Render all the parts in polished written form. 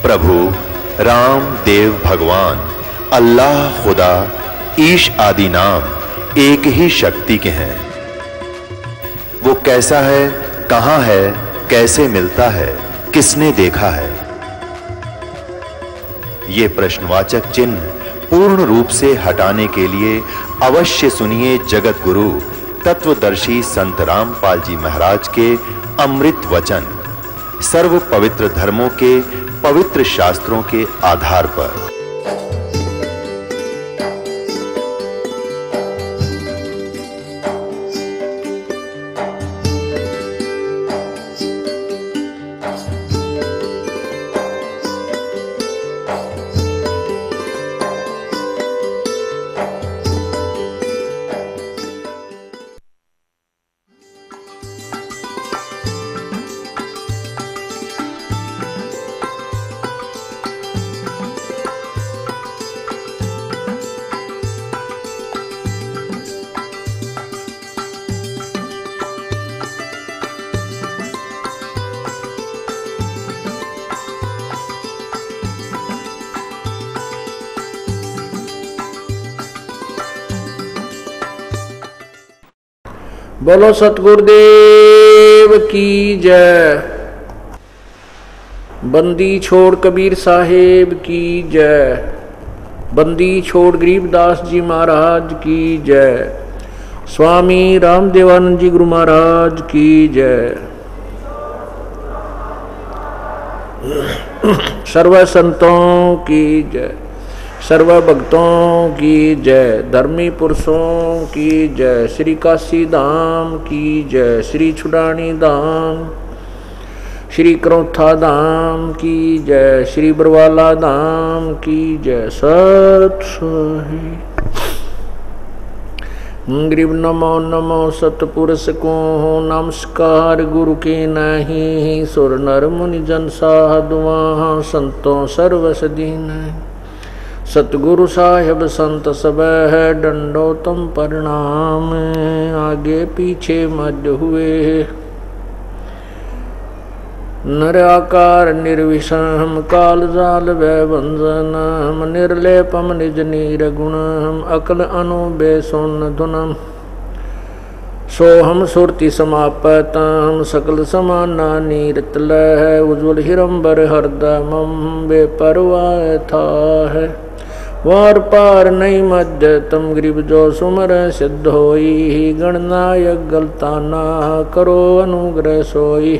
प्रभु राम देव भगवान अल्लाह खुदा ईश आदि नाम एक ही शक्ति के हैं। वो कैसा है, कहां है, कैसे मिलता है, किसने देखा है? ये प्रश्नवाचक चिन्ह पूर्ण रूप से हटाने के लिए अवश्य सुनिए जगत गुरु तत्वदर्शी संत रामपाल जी महाराज के अमृत वचन, सर्व पवित्र धर्मों के पवित्र शास्त्रों के आधार पर। बोलो सतगुरुदेव की जय। बंदी छोड़ कबीर साहेब की जय। बंदी छोड़ गरीबदास जी महाराज की जय। स्वामी रामदेवानंद जी गुरु महाराज की जय। सर्व संतों की जय, सर्व भक्तों की जय, धर्मी पुरुषों की जय, श्री काशी धाम की जय, श्री छुड़ानी धाम, श्री करौथा धाम की जय, श्री बरवाला धाम की जय। सत साई गरीब नमो नमो सतपुरुष को हो नमस्कार। गुरु के नहीं सुर नर मुनि जन साधुआ संतों सर्वसदीन। सतगुरु साहेब संत सब है दंडोतम प्रणाम। आगे पीछे मध्य हुए नर आकार निर्विषम काल जाल वै वंजनम। निर्लेपम निज नीर गुणम अकल अनुबे सोन धुनम। सोहम सुरति समापतम सकल समाना नीरत लह। उज्ज्वल हिरंबर हरदमम बेपरवाह था है। वार पार नहीं मध्य तम गरीब जो सुमर सिद्ध होई। गणनायक गलताना करो अनुग्रह सोई।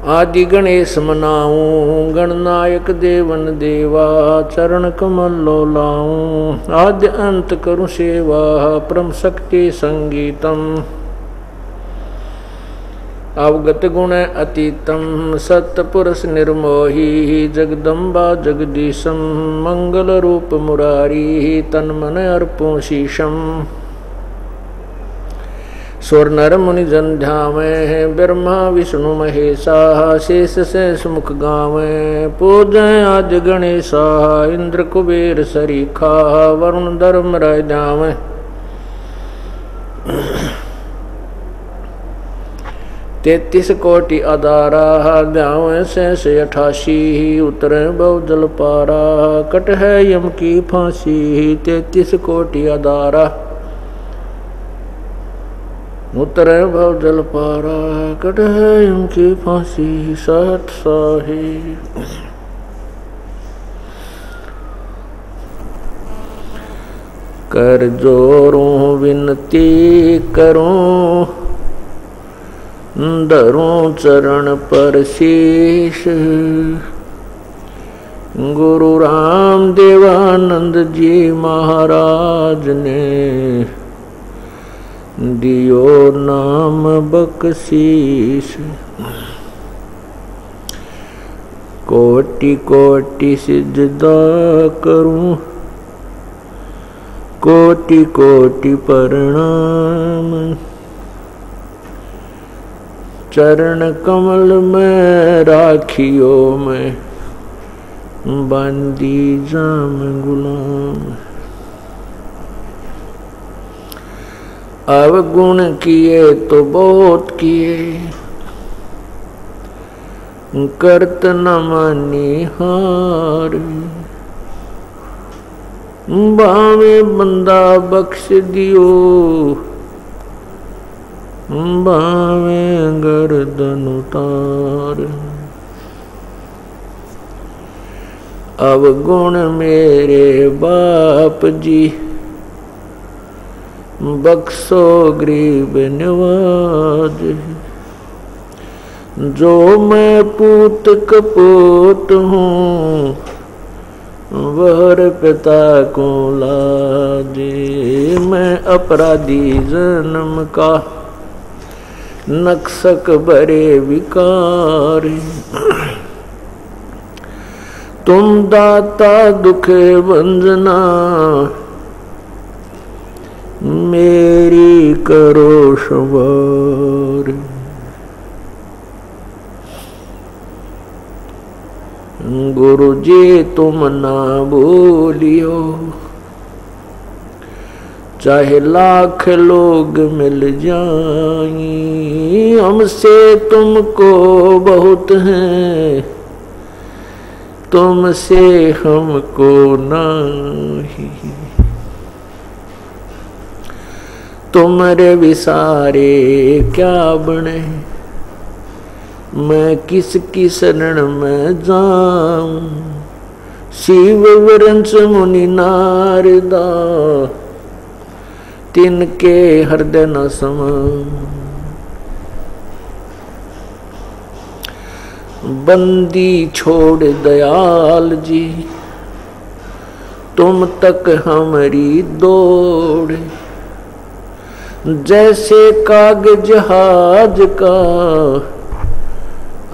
आदि गणेश मनाऊं गणनायक देवन देवा। चरण कमल लो लाऊं आद्य अंत करूं सेवा। परम शक्ति संगीतम अवगत गुण अतीतम। सतपुरुष निर्मोही जगदम्बा जगदीशम। मंगल रूप मुरारी तन मन अर्पों शीशम। स्वर नर मुनि जन ध्यावे ब्रह्मा विष्णु महेशा। शेष से सुमुख गावे पूजय आज गणेशा। इंद्र कुबेर सरीखा वरुण धर्म राय जावे। तेतीस कोटि अदारा ध्यावे से 88। उतरे बहु जल पारा कट है यम की फांसी। 33 कोटि अदारा उतरे भव जल पारा कट है यम की फांसी। सत साही कर जोरूं विनती करूं। धरूं चरण पर शीश। गुरु राम देवानंद जी महाराज ने दियो नाम बख्शीश। कोटि कोटि सिजदा करूं कोटि कोटि प्रणाम। चरण कमल में राखियो में बंदी जाम गुलाम। अवगुण किए तो बहुत किए। करत न मानी हार। बावे बंदा बख्श दियो, बावे गर्दन उतार। अवगुण मेरे बाप जी, बख्शो गरीब नवाज। जो मैं पूत कपूत हूँ, वहर पिता को लाजे। मैं अपराधी जन्म का, नक्सक बरे विकार। तुम दाता दुख वंजना, मेरी करो सवार। गुरु जी तुम ना बोलियो, चाहे लाख लोग मिल जाएं। हमसे तुमको बहुत है, तुमसे हमको नहीं। तुम्हारे विसारे क्या बने, मैं किसकी शरण में जाऊं। शिव वृंश मुनि नारदा, तिनके हृदय न समाऊं। बंदी छोड़ दयाल जी, तुम तक हमारी दौड़। जैसे कागज जहाज का,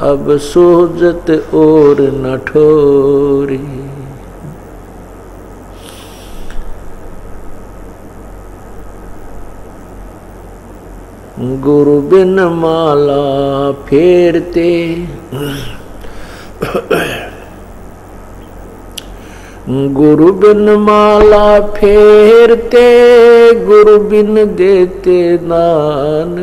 अब सोजत और न ठोरी। गुरु बिन माला फेरते, गुरु बिन माला फेरते, गुरु बिन देते दान।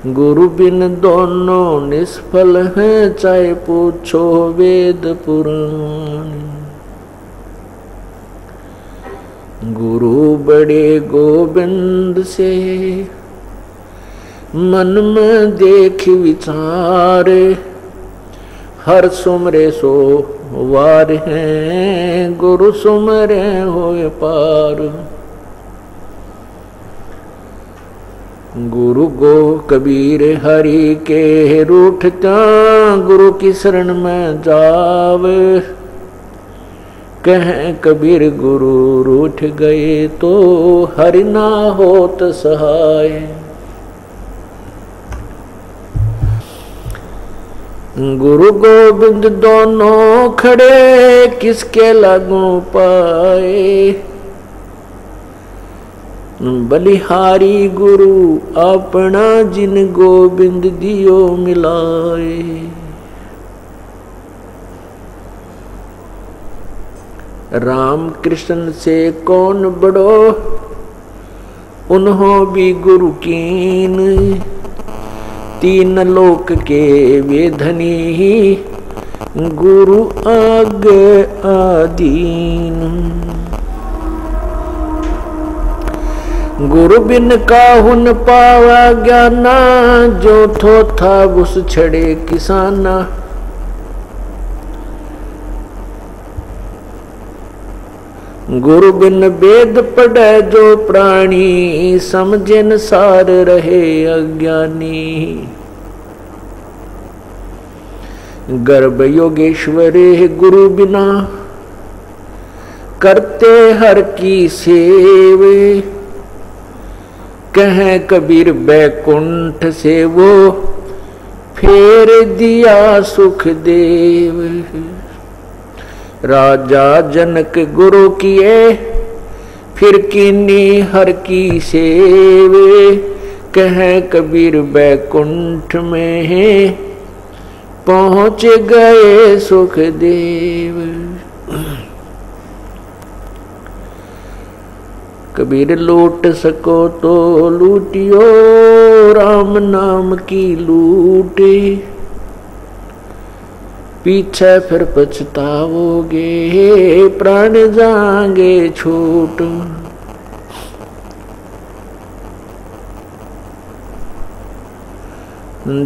गुरु बिन दोनों निष्फल हैं, चाहे पूछो वेद पुराण। गुरु बड़े गोविंद से, मन में देख विचार। हर सुमरे सो वार हैं, गुरु सुमरे होए पार। गुरु गो कबीर हरि के रूठता, गुरु की शरण में जावे। कहें कबीर गुरु रूठ गए, तो हरि ना होत सहाय। गुरु गोविंद दोनों खड़े, किसके लागू पाए। बलिहारी गुरु अपना, जिन गोविंद दियो मिलाए। राम कृष्ण से कौन बड़ो, उन्हों भी गुरु कीन। तीन लोक के वे धनी, गुरु आगे आदीन। गुरु बिन काहुन पावा ज्ञाना, जो थो था उस छड़े किसाना। गुरु बिन वेद पढ़े जो प्राणी, समझे न सार रहे अज्ञानी। गर्भ योगेश्वरे गुरु बिना, करते हर की सेवे। कहें कबीर बैकुंठ से वो, फेर दिया सुख देव। राजा जनक गुरु किए, फिर कीनी हर की सेवे। कहें कबीर बैकुंठ में है, पहुँच गए सुख देव। कबीर लूट सको तो लूटियो, राम नाम की लूटे। पीछे फिर पछताओगे, प्राण जाएंगे छूट।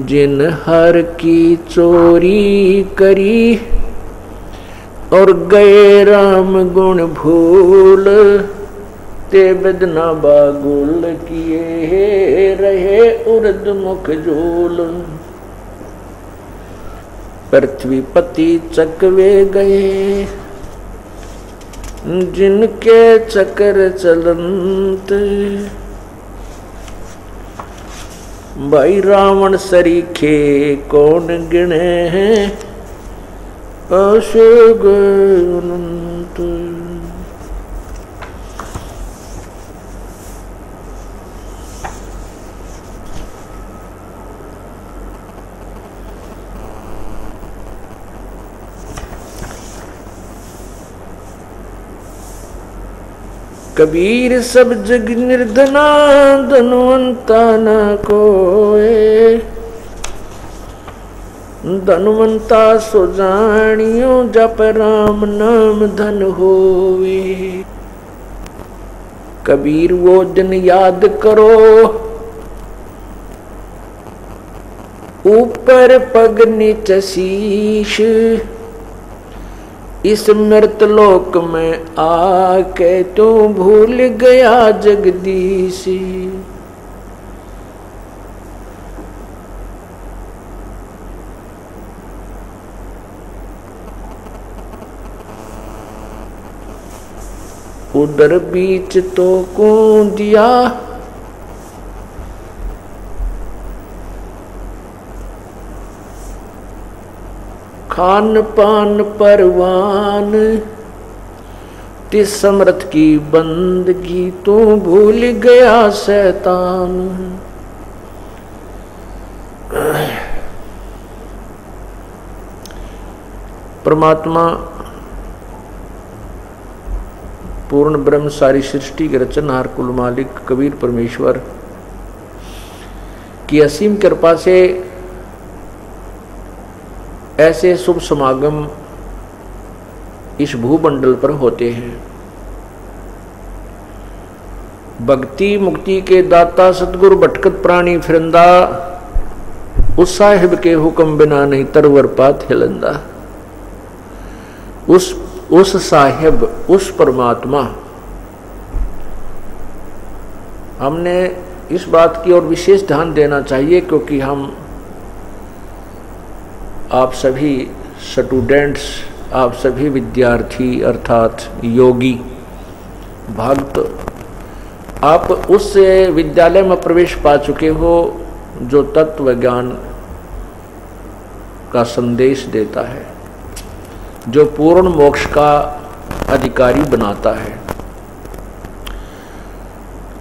जिन हर की चोरी करी और गए राम गुण भूल, ते बदना बागुल किए रहे उर्द मुख झूल। पृथ्वी पति चकवे गए जिनके चक्र चलंत, भाई रावण सरीखे कौन गिने हैं अशोक अनंत। कबीर सब जग निर्धना, धनवंता न कोय। धनवंता सो जानियो, जप राम नाम धन होवे। कबीर वो दिन याद करो, ऊपर पग नीच शीश। इस मृत लोक में आके तू भूल गया जगदीश। उधर बीच तो को दिया, खान पान परवान। तिस समर्थ की बंदगी तू भूल गया शैतान। परमात्मा पूर्ण ब्रह्म सारी सृष्टि के रचनहार कुल मालिक कबीर परमेश्वर की असीम कृपा से ऐसे शुभ समागम इस भूमंडल पर होते हैं। भक्ति मुक्ति के दाता सतगुरु भटकत प्राणी फिरंदा, उस साहिब के हुक्म बिना नहीं तरवर पात हिलंदा। उस साहिब, उस परमात्मा। हमने इस बात की ओर विशेष ध्यान देना चाहिए क्योंकि हम आप सभी स्टूडेंट्स, आप सभी विद्यार्थी अर्थात योगी भक्त, आप उस विद्यालय में प्रवेश पा चुके हो जो तत्व ज्ञान का संदेश देता है, जो पूर्ण मोक्ष का अधिकारी बनाता है।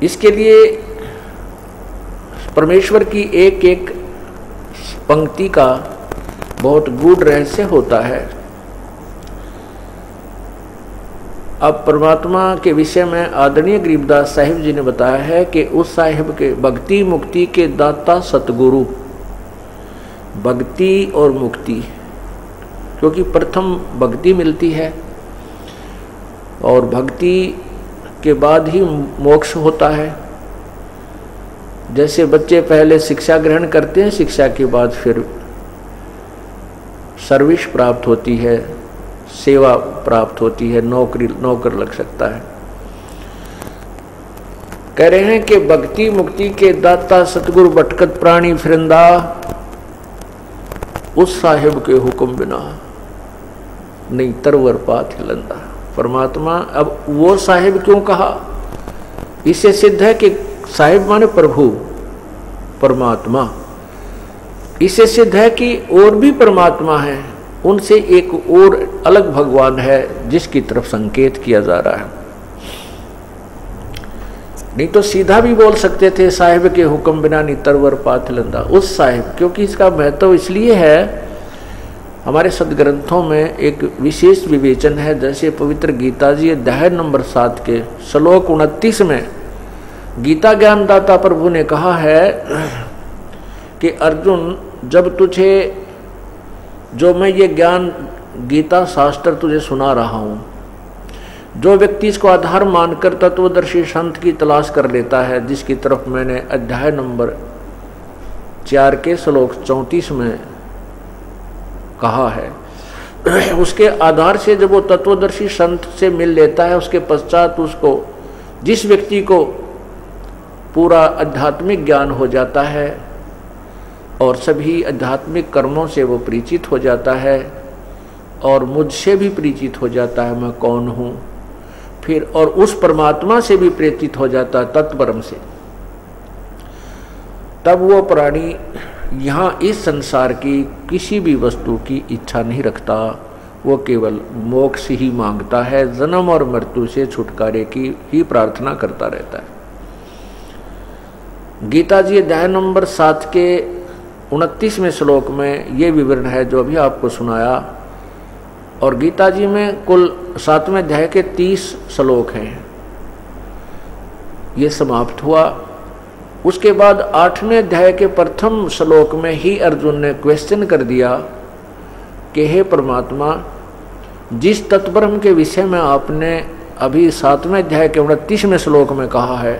इसके लिए परमेश्वर की एक एक पंक्ति का बहुत गूढ़ रहस्य होता है। अब परमात्मा के विषय में आदरणीय गरीबदास साहिब जी ने बताया है कि उस साहिब के भक्ति मुक्ति के दाता सतगुरु, भक्ति और मुक्ति, क्योंकि प्रथम भक्ति मिलती है और भक्ति के बाद ही मोक्ष होता है। जैसे बच्चे पहले शिक्षा ग्रहण करते हैं, शिक्षा के बाद फिर सर्विस प्राप्त होती है, सेवा प्राप्त होती है, नौकर लग सकता है। कह रहे हैं कि भक्ति मुक्ति के दाता सतगुरु भटकत प्राणी फिरंदा, उस साहिब के हुक्म बिना नहीं तरवर पात हिलंदा। परमात्मा, अब वो साहिब क्यों कहा? इससे सिद्ध है कि साहिब माने प्रभु, परमात्मा। इससे सिद्ध है कि और भी परमात्मा है, उनसे एक और अलग भगवान है जिसकी तरफ संकेत किया जा रहा है। नहीं तो सीधा भी बोल सकते थे साहिब के हुक्म बिना नहीं तरवर पात हिलंदा, उस साहिब। क्योंकि इसका महत्व इसलिए है, हमारे सदग्रंथों में एक विशेष विवेचन है। जैसे पवित्र गीता जी अध्याय नंबर 7 के श्लोक 29 में गीता ज्ञानदाता प्रभु ने कहा है कि अर्जुन, जब तुझे जो मैं ये ज्ञान गीता शास्त्र तुझे सुना रहा हूँ, जो व्यक्ति इसको आधार मानकर तत्वदर्शी संत की तलाश कर लेता है, जिसकी तरफ मैंने अध्याय नंबर 4 के श्लोक 34 में कहा है, उसके आधार से जब वो तत्वदर्शी संत से मिल लेता है, उसके पश्चात उसको, जिस व्यक्ति को पूरा आध्यात्मिक ज्ञान हो जाता है और सभी आध्यात्मिक कर्मों से वो परिचित हो जाता है और मुझसे भी परिचित हो जाता है मैं कौन हूँ, फिर और उस परमात्मा से भी परिचित हो जाता है तत्परम से, तब वो प्राणी यहाँ इस संसार की किसी भी वस्तु की इच्छा नहीं रखता, वो केवल मोक्ष ही मांगता है, जन्म और मृत्यु से छुटकारे की ही प्रार्थना करता रहता है। गीता जी अध्याय नंबर 7 के 29वें श्लोक में ये विवरण है जो अभी आपको सुनाया, और गीता जी में कुल 7वें अध्याय के 30 श्लोक हैं। ये समाप्त हुआ। उसके बाद 8वें अध्याय के प्रथम श्लोक में ही अर्जुन ने क्वेश्चन कर दिया कि हे परमात्मा, जिस तत्परम के विषय में आपने अभी 7वें अध्याय के 29वें श्लोक में कहा है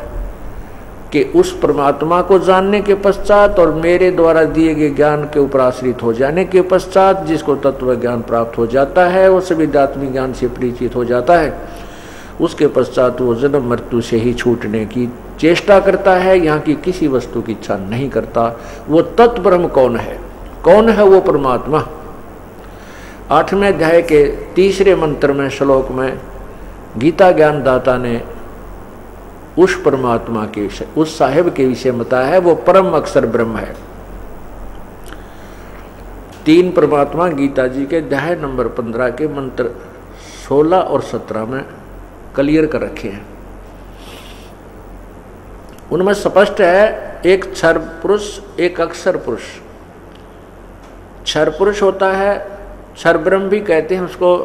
कि उस परमात्मा को जानने के पश्चात और मेरे द्वारा दिए गए ज्ञान के ऊपर आश्रित हो जाने के पश्चात जिसको तत्व ज्ञान प्राप्त हो जाता है, वो सभी आध्यात्मिक ज्ञान से परिचित हो जाता है, उसके पश्चात वो जन्म मृत्यु से ही छूटने की चेष्टा करता है, यहाँ की किसी वस्तु की इच्छा नहीं करता। वो तत्ब्रह्म कौन है? कौन है वो परमात्मा? 8वें अध्याय के 3रे मंत्र में श्लोक में गीता ज्ञान दाता ने उस परमात्मा के विषय, उस साहेब के विषय बताया है, वो परम अक्षर ब्रह्म है। 3 परमात्मा गीता जी के अध्याय नंबर 15 के मंत्र 16 और 17 में क्लियर कर रखे हैं। उनमें स्पष्ट है, एक क्षर पुरुष, एक अक्षर पुरुष। क्षर पुरुष होता है, क्षर ब्रह्म भी कहते हैं उसको,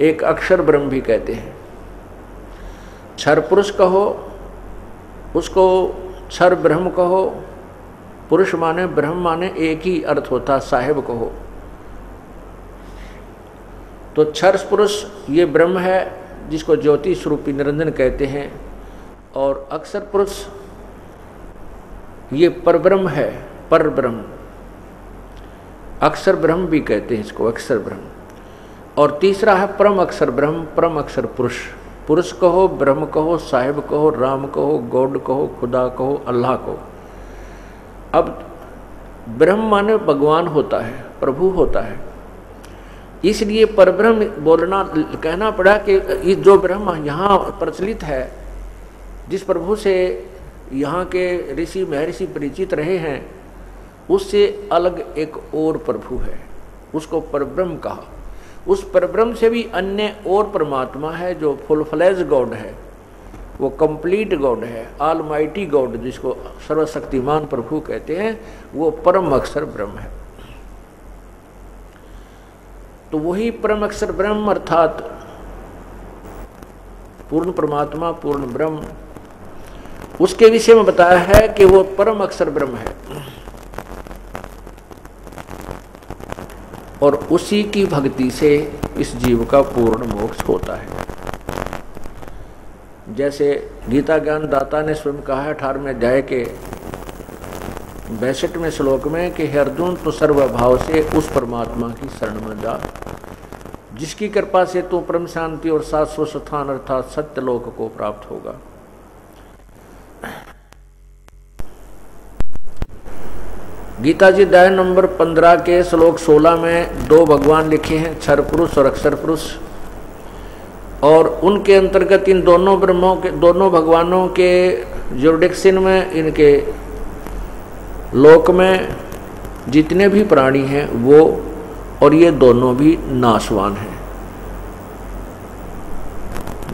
एक अक्षर ब्रह्म भी कहते हैं। क्षर पुरुष कहो, उसको क्षर ब्रह्म कहो, पुरुष माने ब्रह्म माने एक ही अर्थ होता, साहेब कहो। तो क्षर पुरुष ये ब्रह्म है जिसको ज्योति स्वरूपी निरंजन कहते हैं, और अक्षर पुरुष ये परब्रह्म है, पर ब्रह्म, अक्षर ब्रह्म भी कहते हैं इसको, अक्षर ब्रह्म। और तीसरा है परम अक्षर ब्रह्म, परम अक्षर पुरुष। पुरुष कहो, ब्रह्म कहो, साहिब कहो, राम कहो, गॉड कहो, खुदा कहो, अल्लाह कहो। अब ब्रह्म माने भगवान होता है, प्रभु होता है, इसलिए परब्रह्म बोलना कहना पड़ा कि ये जो ब्रह्म यहाँ प्रचलित है, जिस प्रभु से यहाँ के ऋषि महर्षि परिचित रहे हैं, उससे अलग एक और प्रभु है, उसको परब्रह्म कहा। उस परब्रह्म से भी अन्य और परमात्मा है जो फुल फ्लेज गॉड है, वो कंप्लीट गॉड है, ऑलमाइटी गॉड, जिसको सर्वशक्तिमान प्रभु कहते हैं, वो परम अक्षर ब्रह्म है। तो वही परम अक्षर ब्रह्म अर्थात पूर्ण परमात्मा, पूर्ण ब्रह्म, उसके विषय में बताया है कि वो परम अक्षर ब्रह्म है और उसी की भक्ति से इस जीव का पूर्ण मोक्ष होता है। जैसे गीता ज्ञान दाता ने स्वयं कहा है 18वें अध्याय के 62वें श्लोक में कि हे अर्जुन, तो सर्वभाव से उस परमात्मा की शरण में जा, जिसकी कृपा से तू परम शांति और शाश्वत स्थान अर्थात सत्यलोक को प्राप्त होगा। गीता जी अध्याय नंबर 15 के श्लोक 16 में 2 भगवान लिखे हैं, क्षर पुरुष और अक्षर पुरुष, और उनके अंतर्गत इन दोनों ब्रह्मों के, दोनों भगवानों के जुरिडिक्शन में, इनके लोक में जितने भी प्राणी हैं वो, और ये दोनों भी नाशवान हैं।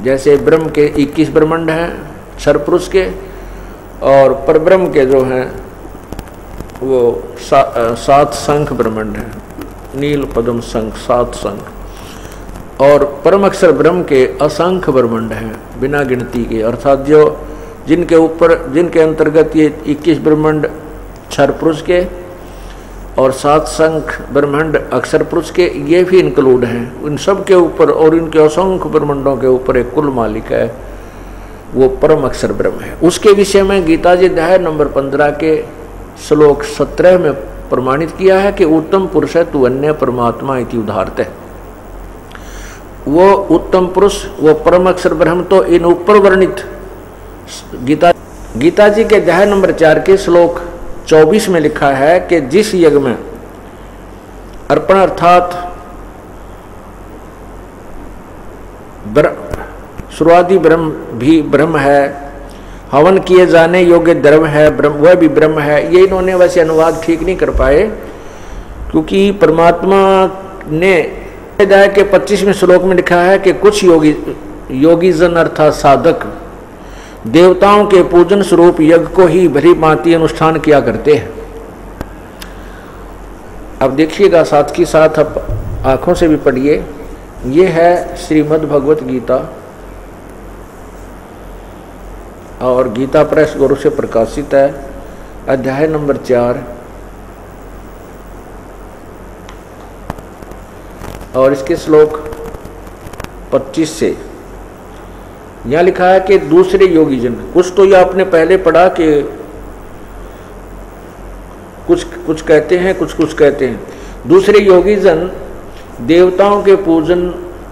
जैसे ब्रह्म के 21 ब्रह्मांड हैं क्षर पुरुष के, और परब्रह्म के जो हैं वो 7 शंख ब्रह्मांड हैं, नील पद्म शंख, 7 शंख, और परम अक्षर ब्रह्म के असंख्य ब्रह्मांड हैं बिना गिनती के, अर्थात जो जिनके ऊपर, जिनके अंतर्गत ये 21 ब्रह्मांड क्षर पुरुष के और 7 शंख ब्रह्मांड अक्षर पुरुष के, ये भी इंक्लूड हैं। इन सब के ऊपर और इनके असंख्य ब्रह्मांडों के ऊपर एक कुल मालिक है, वो परम अक्षर ब्रह्म है। उसके विषय में गीता जी अध्याय नंबर 15 के श्लोक 17 में प्रमाणित किया है कि उत्तम पुरुष है तू अन्य परमात्मा इति उदाहरते। वो उत्तम पुरुष, वो परम अक्षर ब्रह्म तो इन ऊपर वर्णित गीता जी के अध्याय नंबर 4 के श्लोक 24 में लिखा है कि जिस यज्ञ में अर्पण अर्थात शुरुआती ब्रह्म भी ब्रह्म है, हवन किए जाने योग्य द्रव्य है ब्रह्म, वह भी ब्रह्म है। ये इन्होंने वैसे अनुवाद ठीक नहीं कर पाए, क्योंकि परमात्मा ने अध्याय के 25वें श्लोक में लिखा है कि कुछ योगी जन अर्थात साधक देवताओं के पूजन स्वरूप यज्ञ को ही भली भांति अनुष्ठान किया करते हैं। अब देखिएगा साथ ही साथ आप आंखों से भी पढ़िए। ये है श्रीमद् भगवत गीता और गीता प्रेस गुरु से प्रकाशित है, अध्याय नंबर 4 और इसके श्लोक 25 से यहाँ लिखा है कि दूसरे योगी जन, कुछ तो ये आपने पहले पढ़ा कि कुछ कहते हैं, कुछ कहते हैं। दूसरे योगी जन देवताओं के पूजन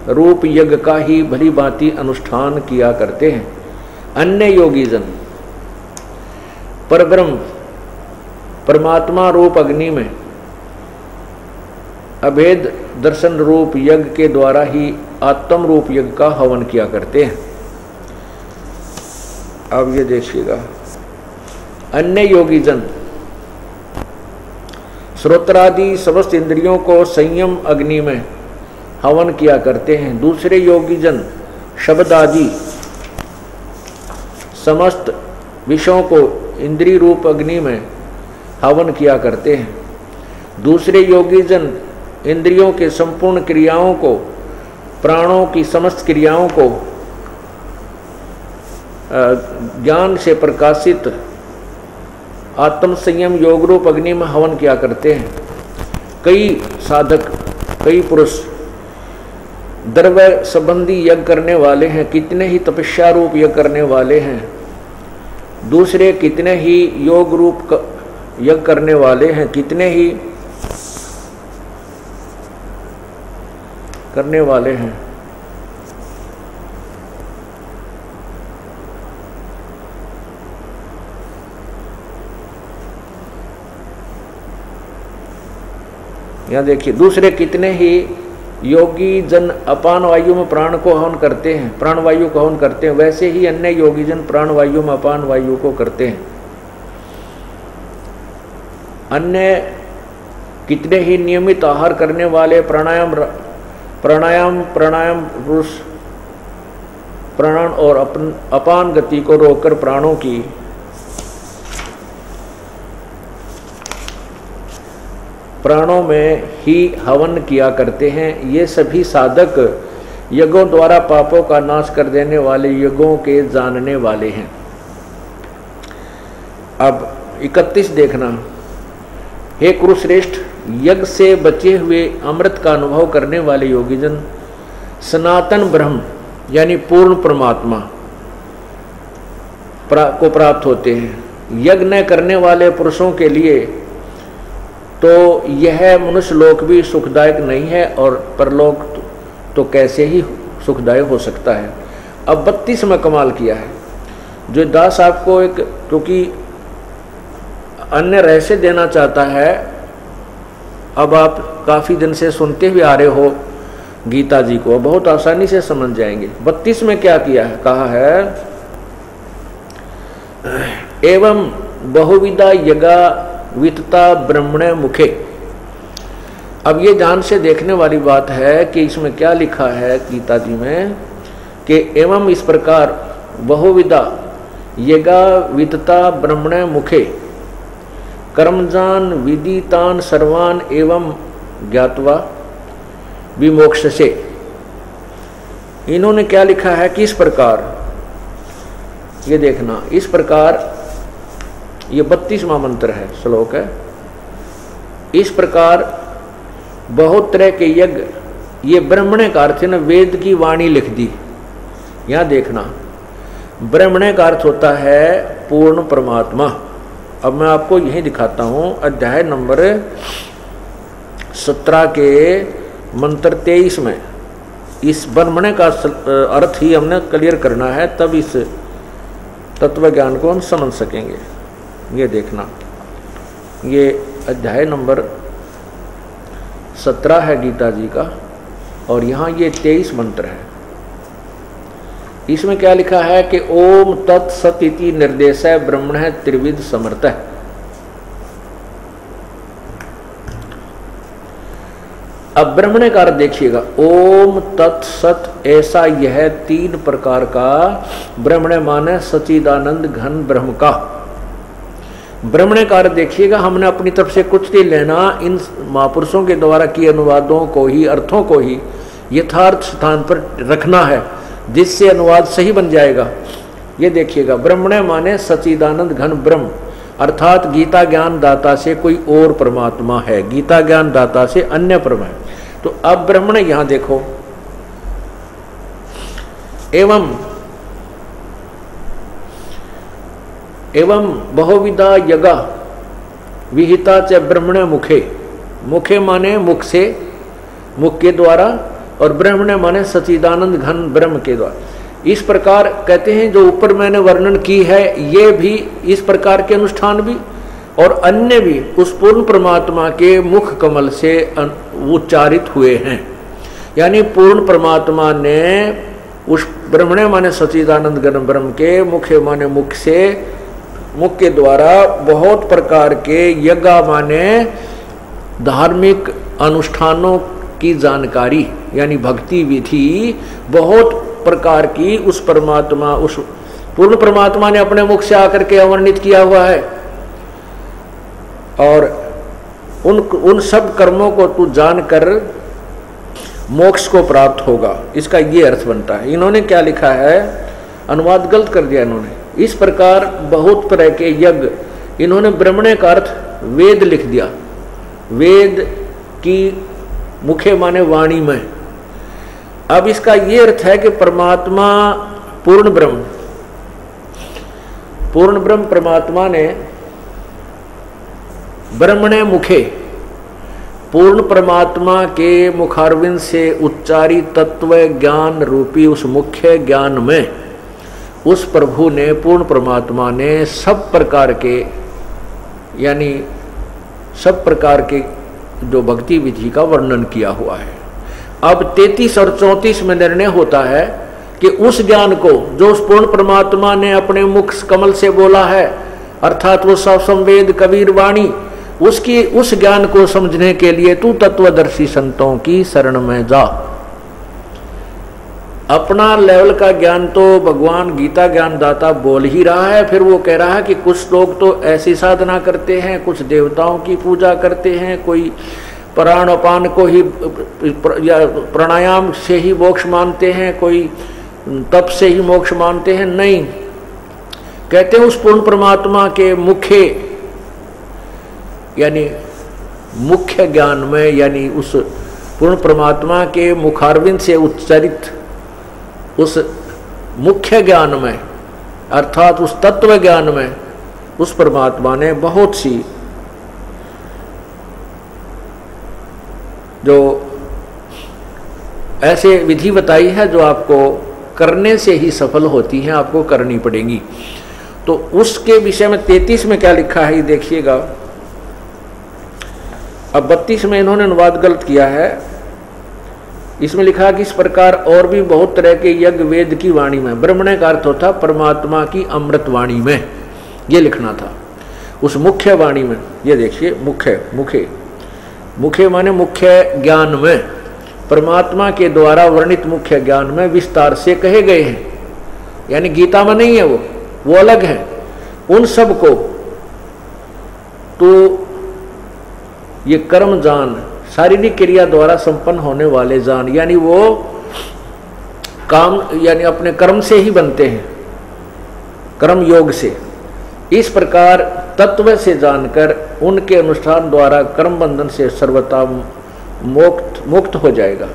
रूप यज्ञ का ही भली भांति अनुष्ठान किया करते हैं। अन्य योगी जन परब्रह्म परमात्मा रूप अग्नि में अभेद दर्शन रूप यज्ञ के द्वारा ही आत्म रूप यज्ञ का हवन किया करते हैं। अब ये देखिएगा, अन्य योगी जन श्रोत्रादि समस्त इंद्रियों को संयम अग्नि में हवन किया करते हैं। दूसरे योगी जन शब्द आदि समस्त विषयों को इंद्रिय रूप अग्नि में हवन किया करते हैं। दूसरे योगी जन इंद्रियों के संपूर्ण क्रियाओं को, प्राणों की समस्त क्रियाओं को ज्ञान से प्रकाशित आत्म संयम योग रूप अग्नि में हवन किया करते हैं। कई साधक, कई पुरुष द्रव्य संबंधी यज्ञ करने वाले हैं, कितने ही तपस्या रूप यज्ञ करने वाले हैं। दूसरे कितने ही योग रूप यज्ञ करने वाले हैं, कितने ही करने वाले हैं। यहाँ देखिए, दूसरे कितने ही योगी जन अपान वायु में प्राण को हवन करते हैं, प्राण वायु को हवन करते हैं, वैसे ही अन्य योगी जन प्राण वायु में अपान वायु को करते हैं। अन्य कितने ही नियमित आहार करने वाले प्राणायाम पुरुष प्राण और अपान गति को रोककर प्राणों की प्राणों में ही हवन किया करते हैं। ये सभी साधक यज्ञों द्वारा पापों का नाश कर देने वाले यज्ञों के जानने वाले हैं। अब 31 देखना, हे कुरुश्रेष्ठ, यज्ञ से बचे हुए अमृत का अनुभव करने वाले योगीजन सनातन ब्रह्म यानी पूर्ण परमात्मा को प्राप्त होते हैं। यज्ञ न करने वाले पुरुषों के लिए तो यह मनुष्य लोक भी सुखदायक नहीं है और परलोक तो कैसे ही सुखदायक हो सकता है। अब 32 में कमाल किया है जो दास आपको एक, क्योंकि अन्य रहस्य देना चाहता है। अब आप काफ़ी दिन से सुनते हुए आ रहे हो गीता जी को, बहुत आसानी से समझ जाएंगे। 32 में क्या किया है, कहा है एवं बहुविधा यज्ञा वितता ब्रह्मणे मुखे। अब ये ध्यान से देखने वाली बात है कि इसमें क्या लिखा है गीता जी में कि एवं इस प्रकार बहुविधा यज्ञा वितता ब्रह्मणे मुखे कर्मजान विदितान सर्वान एवं ज्ञातवा विमोक्षसे। इन्होंने क्या लिखा है कि इस प्रकार, ये देखना, इस प्रकार, ये 32वां मंत्र है, श्लोक है। इस प्रकार बहुत तरह के यज्ञ, ये ब्रह्मण्य का अर्थ है ना, वेद की वाणी लिख दी। यहां देखना, ब्रह्मण्य का अर्थ होता है पूर्ण परमात्मा। अब मैं आपको यही दिखाता हूं, अध्याय नंबर 17 के मंत्र 23 में इस ब्रह्मण्य का अर्थ ही हमने क्लियर करना है, तब इस तत्व ज्ञान को हम समझ सकेंगे। ये देखना, ये अध्याय नंबर 17 है गीता जी का, और यहाँ ये 23 मंत्र है। इसमें क्या लिखा है कि ओम तत्सत इति निर्देशः ब्रह्मणः त्रिविध समर्थः। अब ब्रह्मण्य का अर्थ देखिएगा, ओम तत्सत, ऐसा यह 3 प्रकार का ब्रह्मण्य माने सच्चिदानंद घन ब्रह्म का। ब्रह्मण्य का अर्थ देखिएगा, हमने अपनी तरफ से कुछ नहीं लेना, इन महापुरुषों के द्वारा किए अनुवादों को ही, अर्थों को ही यथार्थ स्थान पर रखना है, जिससे अनुवाद सही बन जाएगा। ये देखिएगा, ब्रह्मण्य माने सच्चिदानंद घन ब्रह्म, अर्थात गीता ज्ञान दाता से कोई और परमात्मा है, गीता ज्ञान दाता से अन्य परम है। तो अब ब्रह्मण्य यहां देखो, एवं बहुविधा यज्ञ विहिता च ब्रह्मण्य मुखे। मुखे माने मुख से, मुख के द्वारा, और ब्रह्मण्य माने सच्चिदानंद घन ब्रह्म के द्वारा। इस प्रकार कहते हैं जो ऊपर मैंने वर्णन की है, ये भी इस प्रकार के अनुष्ठान भी और अन्य भी उस पूर्ण परमात्मा के मुख कमल से उच्चारित हुए हैं। यानी पूर्ण परमात्मा ने उस ब्रह्मण्य माने सच्चिदानंद घन ब्रह्म के मुखे माने मुख से, मुख के द्वारा बहुत प्रकार के यज्ञ माने धार्मिक अनुष्ठानों की जानकारी, यानी भक्ति विधि बहुत प्रकार की उस परमात्मा, उस पूर्ण परमात्मा ने अपने मुख से आकर के अवर्णित किया हुआ है। और उन सब कर्मों को तू जानकर मोक्ष को प्राप्त होगा, इसका ये अर्थ बनता है। इन्होंने क्या लिखा है, अनुवाद गलत कर दिया इन्होंने। इस प्रकार बहुत तरह के यज्ञ, इन्होंने ब्रह्मण्य का अर्थ वेद लिख दिया। वेद की मुखे माने वाणी में। अब इसका ये अर्थ है कि परमात्मा पूर्ण ब्रह्म परमात्मा ने ब्रह्मण्य मुखे, पूर्ण परमात्मा के मुखारविंद से उच्चारित तत्व ज्ञान रूपी उस मुख्य ज्ञान में उस प्रभु ने, पूर्ण परमात्मा ने सब प्रकार के, यानी सब प्रकार के जो भक्ति विधि का वर्णन किया हुआ है। अब 33 और 34 में निर्णय होता है कि उस ज्ञान को जो उस पूर्ण परमात्मा ने अपने मुख कमल से बोला है, अर्थात वो सब संवेद कबीर वाणी, उसकी उस ज्ञान को समझने के लिए तू तत्वदर्शी संतों की शरण में जा। अपना लेवल का ज्ञान तो भगवान गीता ज्ञान दाता बोल ही रहा है, फिर वो कह रहा है कि कुछ लोग तो ऐसी साधना करते हैं, कुछ देवताओं की पूजा करते हैं, कोई प्राण अपान को ही या प्राणायाम से ही मोक्ष मानते हैं, कोई तप से ही मोक्ष मानते हैं। नहीं, कहते हैं उस पूर्ण परमात्मा के मुखे, यानी मुख्य ज्ञान में, यानी उस पूर्ण परमात्मा के मुखारविंद से उच्चारित उस मुख्य ज्ञान में, अर्थात उस तत्व ज्ञान में, उस परमात्मा ने बहुत सी जो ऐसे विधि बताई है जो आपको करने से ही सफल होती हैं, आपको करनी पड़ेगी। तो उसके विषय में 33 में क्या लिखा है ये देखिएगा। अब 32 में इन्होंने अनुवाद गलत किया है। इसमें लिखा कि इस प्रकार और भी बहुत तरह के यज्ञ वेद की वाणी में, ब्रह्मण्य का अर्थ होता परमात्मा की अमृत वाणी में, ये लिखना था उस मुख्य वाणी में। ये देखिए मुखे माने मुख्य ज्ञान में, परमात्मा के द्वारा वर्णित मुख्य ज्ञान में विस्तार से कहे गए हैं, यानी गीता में नहीं है, वो अलग है। उन सब को तो ये कर्म जान, शारीरिक क्रिया द्वारा संपन्न होने वाले जान, यानी वो काम, यानी अपने कर्म से ही बनते हैं, कर्म योग से। इस प्रकार तत्व से जानकर उनके अनुष्ठान द्वारा कर्म बंधन से सर्वथा मुक्त हो जाएगा।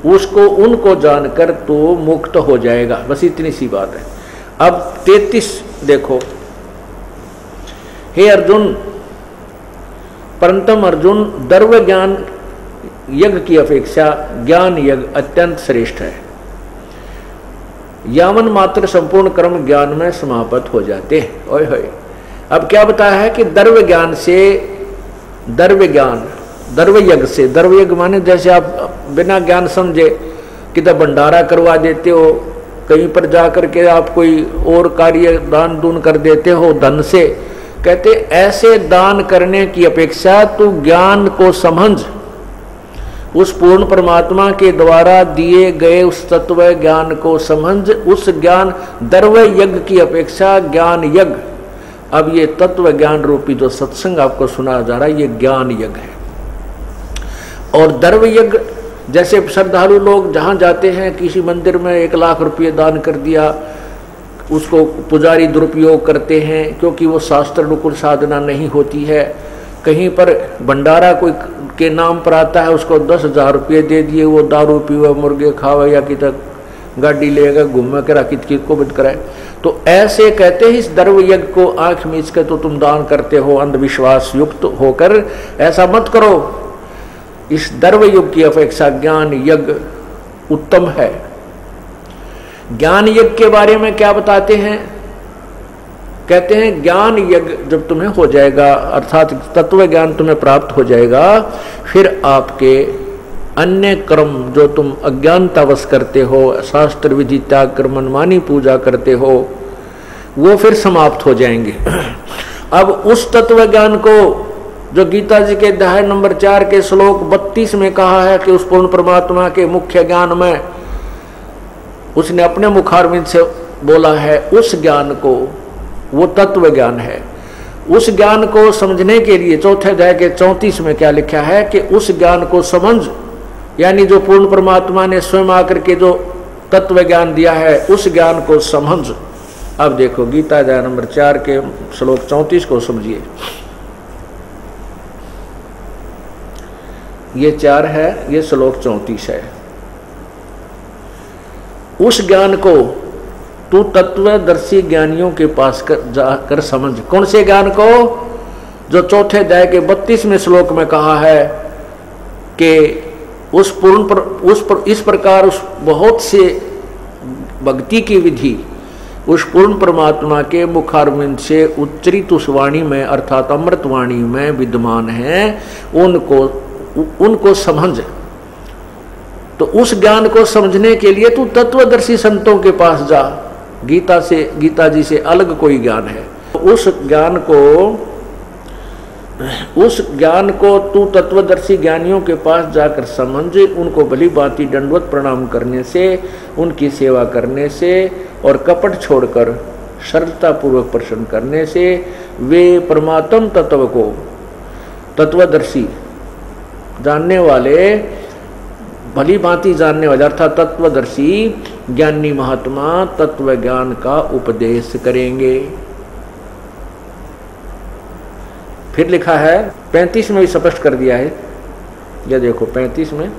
उसको उनको जानकर तो मुक्त हो जाएगा। बस इतनी सी बात है। अब 33 देखो, हे अर्जुन, परंतम अर्जुन, द्रव्य ज्ञान यज्ञ की अपेक्षा ज्ञान यज्ञ अत्यंत श्रेष्ठ है। यावन मात्र संपूर्ण कर्म ज्ञान में समाप्त हो जाते हैं। ओए होए, अब क्या बताया है कि द्रव्य ज्ञान से, द्रव्य ज्ञान, द्रव्य यज्ञ से, द्रव्य यज्ञ माने जैसे आप बिना ज्ञान समझे किधर भंडारा करवा देते हो, कहीं पर जाकर के आप कोई और कार्य दान दून कर देते हो धन से, कहते ऐसे दान करने की अपेक्षा तू ज्ञान को समझ, उस पूर्ण परमात्मा के द्वारा दिए गए उस तत्व ज्ञान को समझ। उस ज्ञान, द्रव्य यज्ञ की अपेक्षा ज्ञान यज्ञ, अब ये तत्व ज्ञान रूपी जो सत्संग आपको सुना जा रहा है, ये ज्ञान यज्ञ है। और द्रव्य यज्ञ, जैसे श्रद्धालु लोग जहाँ जाते हैं, किसी मंदिर में 1 लाख रुपये दान कर दिया, उसको पुजारी दुरुपयोग करते हैं क्योंकि वो शास्त्र अनुकूल साधना नहीं होती है। कहीं पर भंडारा कोई के नाम पर आता है, उसको 10,000 रुपये दे दिए, वो दारू पीवे, मुर्गे खावे या कि तक गाड़ी लेगा घूमे करा कित को बंद कराए। तो ऐसे कहते हैं इस द्रव्य यज्ञ को आंख मीच कर तो तुम दान करते हो अंधविश्वास युक्त होकर, ऐसा मत करो। इस द्रव्य युग की अपेक्षा ज्ञान यज्ञ उत्तम है। ज्ञान यज्ञ के बारे में क्या बताते हैं? कहते हैं ज्ञान यज्ञ जब तुम्हें हो जाएगा, अर्थात तत्व ज्ञान तुम्हें प्राप्त हो जाएगा, फिर आपके अन्य कर्म जो तुम अज्ञानतावश करते हो, शास्त्र विधि त्याग कर मनमानी पूजा करते हो, वो फिर समाप्त हो जाएंगे। अब उस तत्व ज्ञान को जो गीता जी के अध्याय नंबर 4 के श्लोक 32 में कहा है कि उस पूर्ण परमात्मा के मुख्य ज्ञान में उसने अपने मुखारविंद से बोला है, उस ज्ञान को, वो तत्व ज्ञान है। उस ज्ञान को समझने के लिए चौथे अध्याय के 34 में क्या लिखा है कि उस ज्ञान को समझ, यानी जो पूर्ण परमात्मा ने स्वयं आकर के जो तत्व ज्ञान दिया है, उस ज्ञान को समझ। अब देखो गीता अध्याय नंबर 4 के श्लोक 34 को समझिए। ये 4 है, ये श्लोक 34 है। उस ज्ञान को तू तत्वदर्शी ज्ञानियों के पास जाकर समझ। कौन से ज्ञान को? जो चौथे अध्याय के 32 में श्लोक में कहा है कि इस प्रकार उस बहुत से भक्ति की विधि उस पूर्ण परमात्मा के मुखारविंद से उच्चरित उस वाणी में, अर्थात अमृत वाणी में विद्यमान है, उनको समझ। तो उस ज्ञान को समझने के लिए तू तत्वदर्शी संतों के पास जा। गीता जी से अलग कोई ज्ञान है। उस ज्ञान को तू तत्वदर्शी ज्ञानियों के पास जाकर समझ। उनको भली भांति दंडवत प्रणाम करने से, उनकी सेवा करने से और कपट छोड़कर सरलता पूर्वक प्रसन्न करने से वे परमात्म तत्व को तत्वदर्शी जानने वाले, भली भांति जानने वाले अर्थात तत्वदर्शी ज्ञानी महात्मा तत्व ज्ञान का उपदेश करेंगे। फिर लिखा है 35 में भी स्पष्ट कर दिया है। यह देखो 35 में,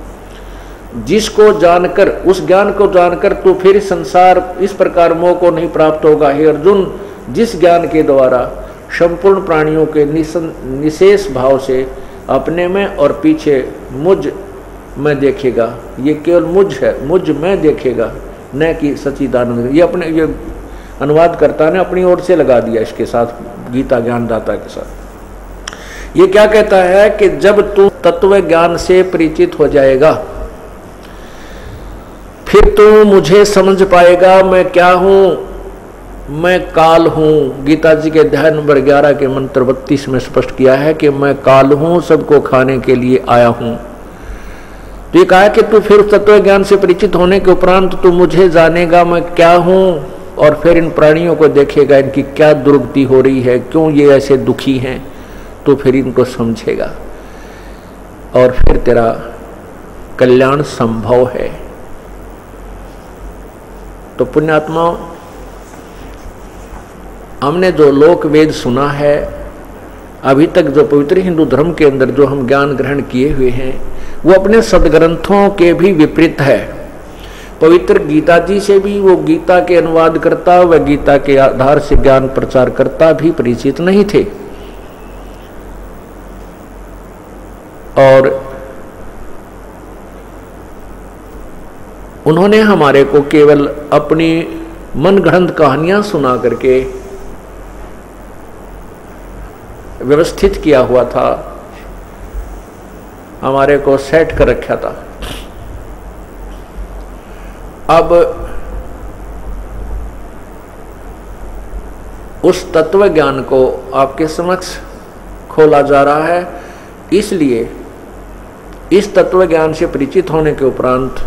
जिसको जानकर, उस ज्ञान को जानकर तो फिर संसार इस प्रकार मोह को नहीं प्राप्त होगा। हे अर्जुन, जिस ज्ञान के द्वारा संपूर्ण प्राणियों के निशेष भाव से अपने में और पीछे मुझ में देखेगा, ये केवल मुझ है, मुझ में देखेगा, न कि सच्चिदानंद। ये अपने, ये अनुवादकर्ता ने अपनी ओर से लगा दिया इसके साथ, गीता ज्ञानदाता के साथ। ये क्या कहता है कि जब तू तत्व ज्ञान से परिचित हो जाएगा, फिर तू मुझे समझ पाएगा मैं क्या हूं, मैं काल हूं। गीता जी के अध्याय नंबर 11 के मंत्र 32 में स्पष्ट किया है कि मैं काल हूं, सबको खाने के लिए आया हूं। तो ये कहा कि तू फिर तत्व ज्ञान से परिचित होने के उपरांत तू मुझे जानेगा मैं क्या हूं, और फिर इन प्राणियों को देखेगा, इनकी क्या दुर्गति हो रही है, क्यों ये ऐसे दुखी हैं, तो फिर इनको समझेगा और फिर तेरा कल्याण संभव है। तो पुण्यात्माओं, हमने जो लोक वेद सुना है, अभी तक जो पवित्र हिंदू धर्म के अंदर जो हम ज्ञान ग्रहण किए हुए हैं वो अपने सदग्रंथों के भी विपरीत है। पवित्र गीता जी से भी वो गीता के अनुवाद करता व गीता के आधार से ज्ञान प्रचार करता भी परिचित नहीं थे। और उन्होंने हमारे को केवल अपनी मनगढ़ंत कहानियां सुना करके व्यवस्थित किया हुआ था, हमारे को सेट कर रखा था। अब उस तत्व ज्ञान को आपके समक्ष खोला जा रहा है, इसलिए इस तत्व ज्ञान से परिचित होने के उपरांत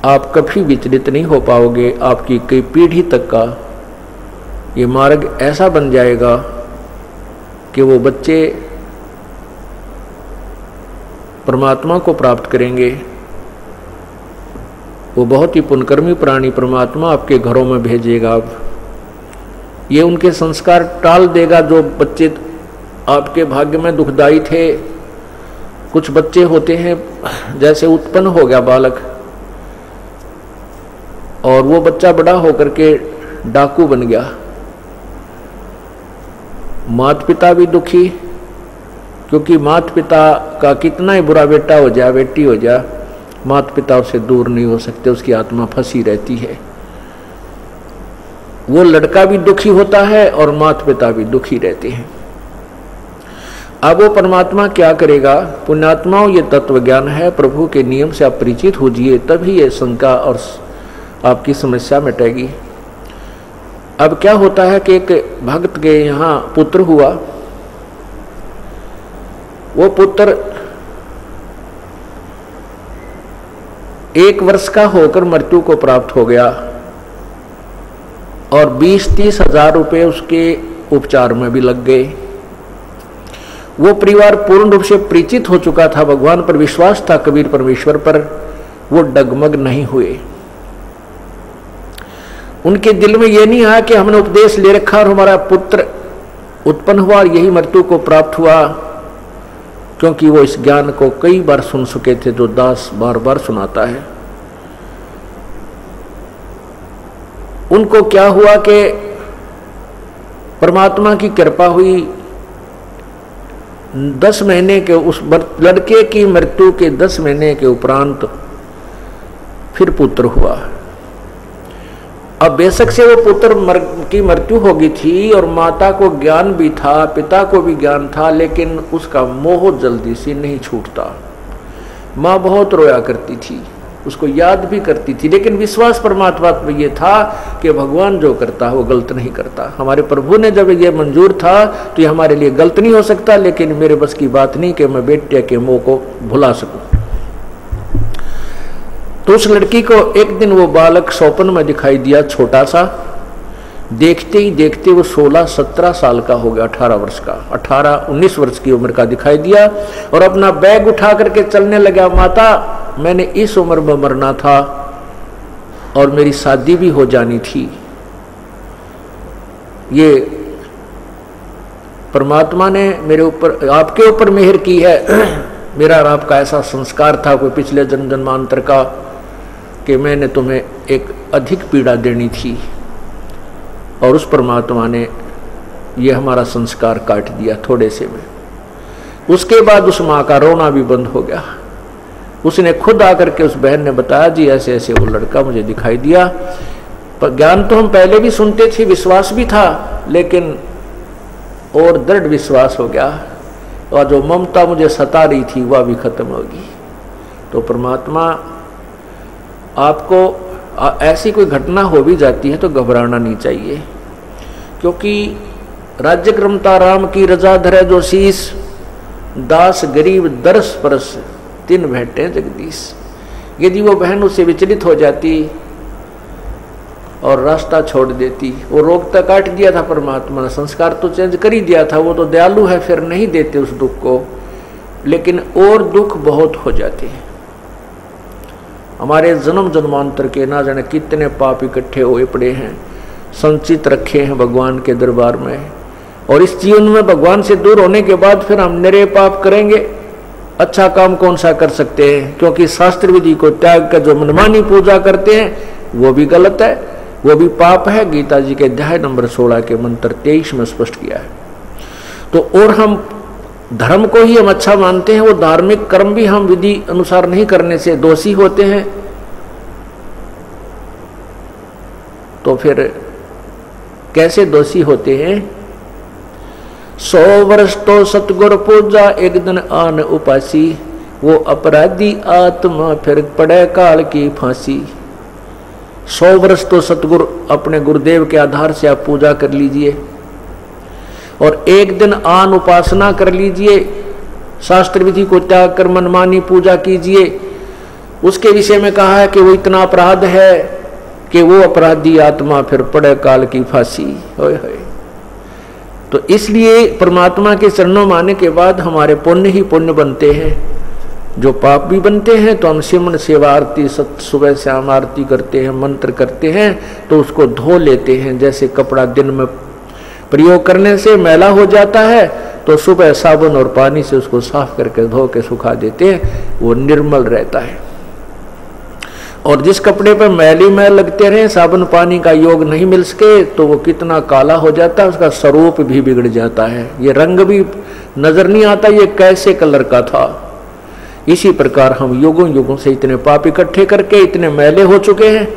आप कभी विचलित नहीं हो पाओगे। आपकी कई पीढ़ी तक का ये मार्ग ऐसा बन जाएगा कि वो बच्चे परमात्मा को प्राप्त करेंगे। वो बहुत ही पुण्यकर्मी प्राणी परमात्मा आपके घरों में भेजेगा। अब ये उनके संस्कार टाल देगा जो बच्चे आपके भाग्य में दुखदायी थे। कुछ बच्चे होते हैं जैसे उत्पन्न हो गया बालक और वो बच्चा बड़ा होकर के डाकू बन गया, माता पिता भी दुखी, क्योंकि माता पिता का कितना ही बुरा बेटा हो जाए बेटी हो जाए, माता पिता उससे दूर नहीं हो सकते, उसकी आत्मा फंसी रहती है। वो लड़का भी दुखी होता है और माता पिता भी दुखी रहते हैं। अब वो परमात्मा क्या करेगा? पुण्यात्माओं, ये तत्व ज्ञान है, प्रभु के नियम से आप परिचित होजिए, तभी ये शंका और आपकी समस्या मिटेगी। अब क्या होता है कि एक भक्त के यहाँ पुत्र हुआ। वो पुत्र 1 वर्ष का होकर मृत्यु को प्राप्त हो गया और 20-30 हजार रुपये उसके उपचार में भी लग गए। वो परिवार पूर्ण रूप से परिचित हो चुका था, भगवान पर विश्वास था, कबीर परमेश्वर पर, वो डगमग नहीं हुए। उनके दिल में यह नहीं आया कि हमने उपदेश ले रखा और हमारा पुत्र उत्पन्न हुआ और यही मृत्यु को प्राप्त हुआ, क्योंकि वो इस ज्ञान को कई बार सुन चुके थे जो दास बार बार सुनाता है। उनको क्या हुआ कि परमात्मा की कृपा हुई, 10 महीने के उस लड़के की मृत्यु के 10 महीने के उपरांत फिर पुत्र हुआ। अब बेशक से वो पुत्र की मृत्यु हो गई थी और माता को ज्ञान भी था, पिता को भी ज्ञान था, लेकिन उसका मोह जल्दी से नहीं छूटता। माँ बहुत रोया करती थी, उसको याद भी करती थी, लेकिन विश्वास परमात्मा में ये था कि भगवान जो करता है वो गलत नहीं करता। हमारे प्रभु ने जब ये मंजूर था तो ये हमारे लिए गलत नहीं हो सकता, लेकिन मेरे बस की बात नहीं कि मैं बेटे के मोह को भुला सकूं। तो उस लड़की को एक दिन वो बालक स्वप्न में दिखाई दिया, छोटा सा। देखते ही देखते वो 16-17 साल का हो गया, 18 वर्ष का, 18-19 वर्ष की उम्र का दिखाई दिया और अपना बैग उठा करके चलने लगा। माता, मैंने इस उम्र में मरना था और मेरी शादी भी हो जानी थी। ये परमात्मा ने मेरे ऊपर, आपके ऊपर मेहर की है। मेरा और आपका ऐसा संस्कार था कोई पिछले जन्म जन्मांतर का कि मैंने तुम्हें एक अधिक पीड़ा देनी थी और उस परमात्मा ने ये हमारा संस्कार काट दिया थोड़े से में। उसके बाद उस माँ का रोना भी बंद हो गया। उसने खुद आकर के उस बहन ने बताया, जी ऐसे ऐसे वो लड़का मुझे दिखाई दिया। पर ज्ञान तो हम पहले भी सुनते थे, विश्वास भी था, लेकिन और दृढ़ विश्वास हो गया और जो ममता मुझे सता रही थी वह भी खत्म होगी। तो परमात्मा आपको ऐसी कोई घटना हो भी जाती है तो घबराना नहीं चाहिए, क्योंकि राज्य क्रमता राम की रजा धरे जो शीस, दास गरीब दरस परस 3 भेंटे जगदीश। यदि वो बहन उससे विचलित हो जाती और रास्ता छोड़ देती, वो रोग तक काट दिया था परमात्मा ने, संस्कार तो चेंज कर ही दिया था, वो तो दयालु है, फिर नहीं देते उस दुख को, लेकिन और दुख बहुत हो जाते हैं। हमारे जन्म जन्मांतर के ना जाने कितने पाप इकट्ठे हुए पड़े हैं, संचित रखे हैं भगवान के दरबार में, और इस जीवन में भगवान से दूर होने के बाद फिर हम निरे पाप करेंगे, अच्छा काम कौन सा कर सकते हैं? क्योंकि शास्त्र विधि को त्याग कर जो मनमानी पूजा करते हैं वो भी गलत है, वो भी पाप है। गीता जी के अध्याय नंबर 16 के मंत्र 23 में स्पष्ट किया है। तो और हम धर्म को ही हम अच्छा मानते हैं, वो धार्मिक कर्म भी हम विधि अनुसार नहीं करने से दोषी होते हैं। तो फिर कैसे दोषी होते हैं? 100 वर्ष तो सतगुरु पूजा, एक दिन आन उपासी, वो अपराधी आत्मा फिर पड़े काल की फांसी। 100 वर्ष तो सतगुरु अपने गुरुदेव के आधार से आप पूजा कर लीजिए और एक दिन आन उपासना कर लीजिए, शास्त्र विधि को त्याग कर मनमानी पूजा कीजिए। उसके विषय में कहा है कि वो इतना अपराध है कि वो अपराधी आत्मा फिर पड़े काल की फांसी। होय होय। तो इसलिए परमात्मा के चरणों में आने के बाद हमारे पुण्य ही पुण्य बनते हैं, जो पाप भी बनते हैं। तो हम सिमरन सेवा आरती सुबह शाम आरती करते हैं, मंत्र करते हैं, तो उसको धो लेते हैं। जैसे कपड़ा दिन में प्रयोग करने से मैला हो जाता है, तो सुबह साबुन और पानी से उसको साफ करके धो के सुखा देते हैं, वो निर्मल रहता है। और जिस कपड़े पर मैली मैल लगते रहे, साबुन पानी का योग नहीं मिल सके, तो वो कितना काला हो जाता है, उसका स्वरूप भी बिगड़ जाता है, ये रंग भी नजर नहीं आता ये कैसे कलर का था। इसी प्रकार हम युगों युगों से इतने पाप इकट्ठे करके इतने मैले हो चुके हैं।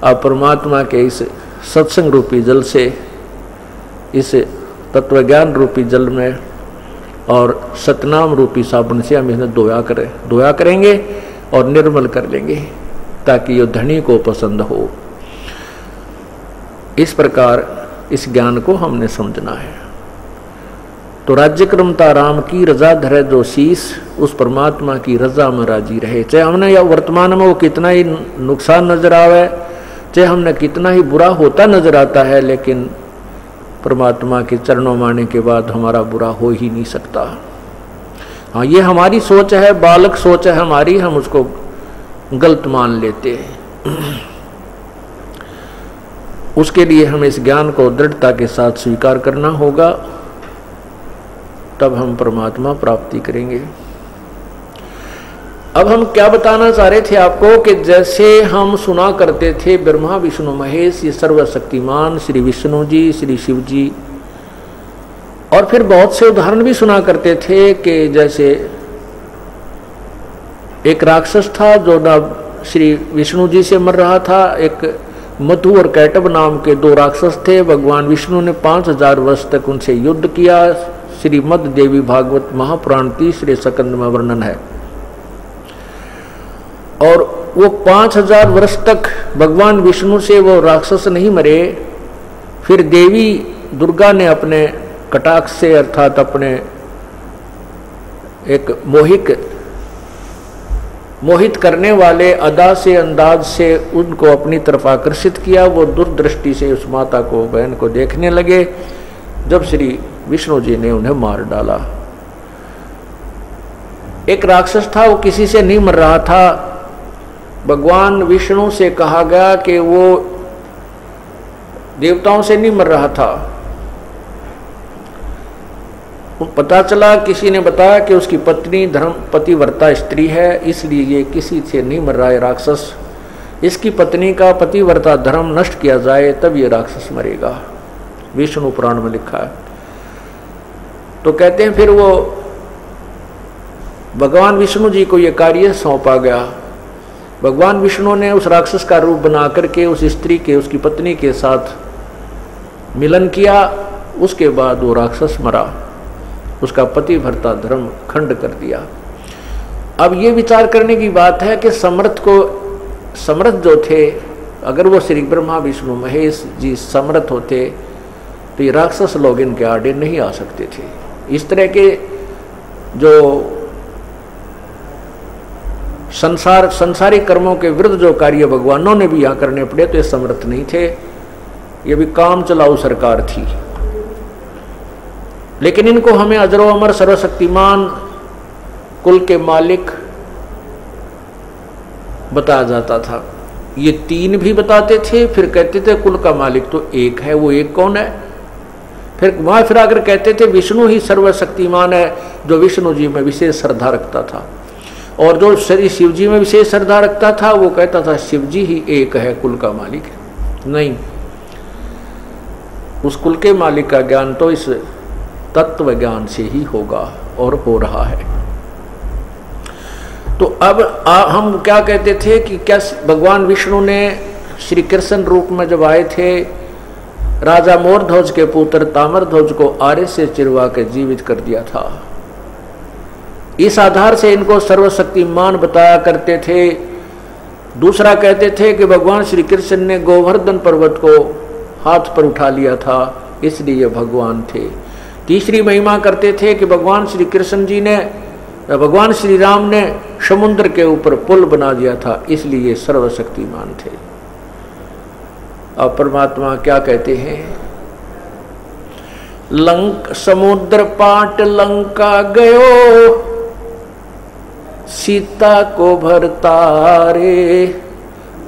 अब परमात्मा के इस सत्संग रूपी जल से, इस तत्वज्ञान रूपी जल में और सतनाम रूपी साबुन से हम इन्हें धोया करेंगे और निर्मल कर लेंगे, ताकि ये धनी को पसंद हो। इस प्रकार इस ज्ञान को हमने समझना है। तो राज्य क्रमता राम की रजा धरे जो शीस, उस परमात्मा की रजा में राजी रहे। चाहे हमने या वर्तमान में वो कितना ही नुकसान नजर आवे, चाहे हमने कितना ही बुरा होता नजर आता है, लेकिन परमात्मा के चरणों में आने के बाद हमारा बुरा हो ही नहीं सकता। हाँ, ये हमारी सोच है, बालक सोच है हमारी, हम उसको गलत मान लेते हैं। उसके लिए हमें इस ज्ञान को दृढ़ता के साथ स्वीकार करना होगा, तब हम परमात्मा प्राप्ति करेंगे। अब हम क्या बताना चाह रहे थे आपको कि जैसे हम सुना करते थे ब्रह्मा विष्णु महेश, ये सर्वशक्तिमान श्री विष्णु जी, श्री शिव जी, और फिर बहुत से उदाहरण भी सुना करते थे कि जैसे एक राक्षस था जो ना श्री विष्णु जी से मर रहा था। एक मधु और कैटब नाम के 2 राक्षस थे। भगवान विष्णु ने 5000 वर्ष तक उनसे युद्ध किया। श्रीमद् देवी भागवत महापुराण 3 स्कंद में वर्णन है। और वो 5000 वर्ष तक भगवान विष्णु से वो राक्षस नहीं मरे। फिर देवी दुर्गा ने अपने कटाक्ष से, अर्थात अपने एक मोहित करने वाले अदा से, अंदाज से उनको अपनी तरफ आकर्षित किया। वो दूरदृष्टि से उस माता को, बहन को देखने लगे। जब श्री विष्णु जी ने उन्हें मार डाला। एक राक्षस था, वो किसी से नहीं मर रहा था। भगवान विष्णु से कहा गया कि वो देवताओं से नहीं मर रहा था। पता चला, किसी ने बताया कि उसकी पत्नी धर्म पतिव्रता स्त्री है, इसलिए ये किसी से नहीं मर रहा है राक्षस। इसकी पत्नी का पतिव्रता धर्म नष्ट किया जाए तब ये राक्षस मरेगा, विष्णु पुराण में लिखा है। तो कहते हैं फिर वो भगवान विष्णु जी को ये कार्य सौंपा गया। भगवान विष्णु ने उस राक्षस का रूप बना करके उस स्त्री के, उसकी पत्नी के साथ मिलन किया। उसके बाद वो राक्षस मरा, उसका पतिव्रता धर्म खंड कर दिया। अब ये विचार करने की बात है कि समर्थ जो थे, अगर वो श्री ब्रह्मा विष्णु महेश जी समर्थ होते तो ये राक्षस लोग इनके आड़े नहीं आ सकते थे। इस तरह के जो संसारी कर्मों के विरुद्ध जो कार्य भगवानों ने भी यहाँ करने पड़े, तो ये समर्थ नहीं थे। ये भी काम चलाऊ सरकार थी। लेकिन इनको हमें अजरो अमर सर्वशक्तिमान कुल के मालिक बताया जाता था। ये 3 भी बताते थे, फिर कहते थे कुल का मालिक तो एक है। वो एक कौन है? फिर वहां फिर आकर कहते थे विष्णु ही सर्वशक्तिमान है, जो विष्णु जी में विशेष श्रद्धा रखता था। और जो श्री शिव जी में विशेष श्रद्धा रखता था वो कहता था शिव जी ही एक है, कुल का मालिक है। नहीं, उस कुल के मालिक का ज्ञान तो इस तत्व ज्ञान से ही होगा और हो रहा है। तो अब हम क्या कहते थे कि क्या भगवान विष्णु ने श्री कृष्ण रूप में जब आए थे, राजा मोरध्वज के पुत्र ताम्रध्वज को आरे से चिरवा के जीवित कर दिया था। इस आधार से इनको सर्वशक्तिमान बताया करते थे। दूसरा कहते थे कि भगवान श्री कृष्ण ने गोवर्धन पर्वत को हाथ पर उठा लिया था, इसलिए भगवान थे। तीसरी महिमा करते थे कि भगवान श्री कृष्ण जी ने, भगवान श्री राम ने समुद्र के ऊपर पुल बना दिया था, इसलिए सर्वशक्तिमान थे। अब परमात्मा क्या कहते हैं, लंक समुद्र पाट लंका गयो, सीता को भरतारे,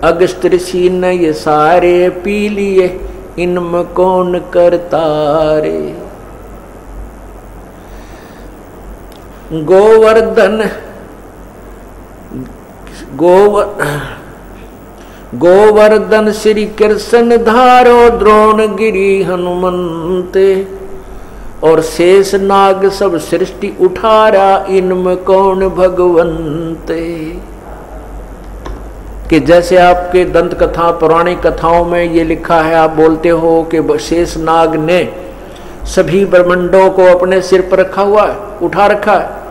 अगस्त ऋषि ने ये सारे पी लिए, इनमें कौन करतारे। गोवर्धन श्री कृष्ण धारो, द्रोण गिरी हनुमंते, और शेष नाग सब सृष्टि उठारा, इनमें कौन भगवंते। कि जैसे आपके दंत कथा पौराणिक कथाओं में ये लिखा है, आप बोलते हो कि शेष नाग ने सभी ब्रह्मांडों को अपने सिर पर रखा हुआ है, उठा रखा है,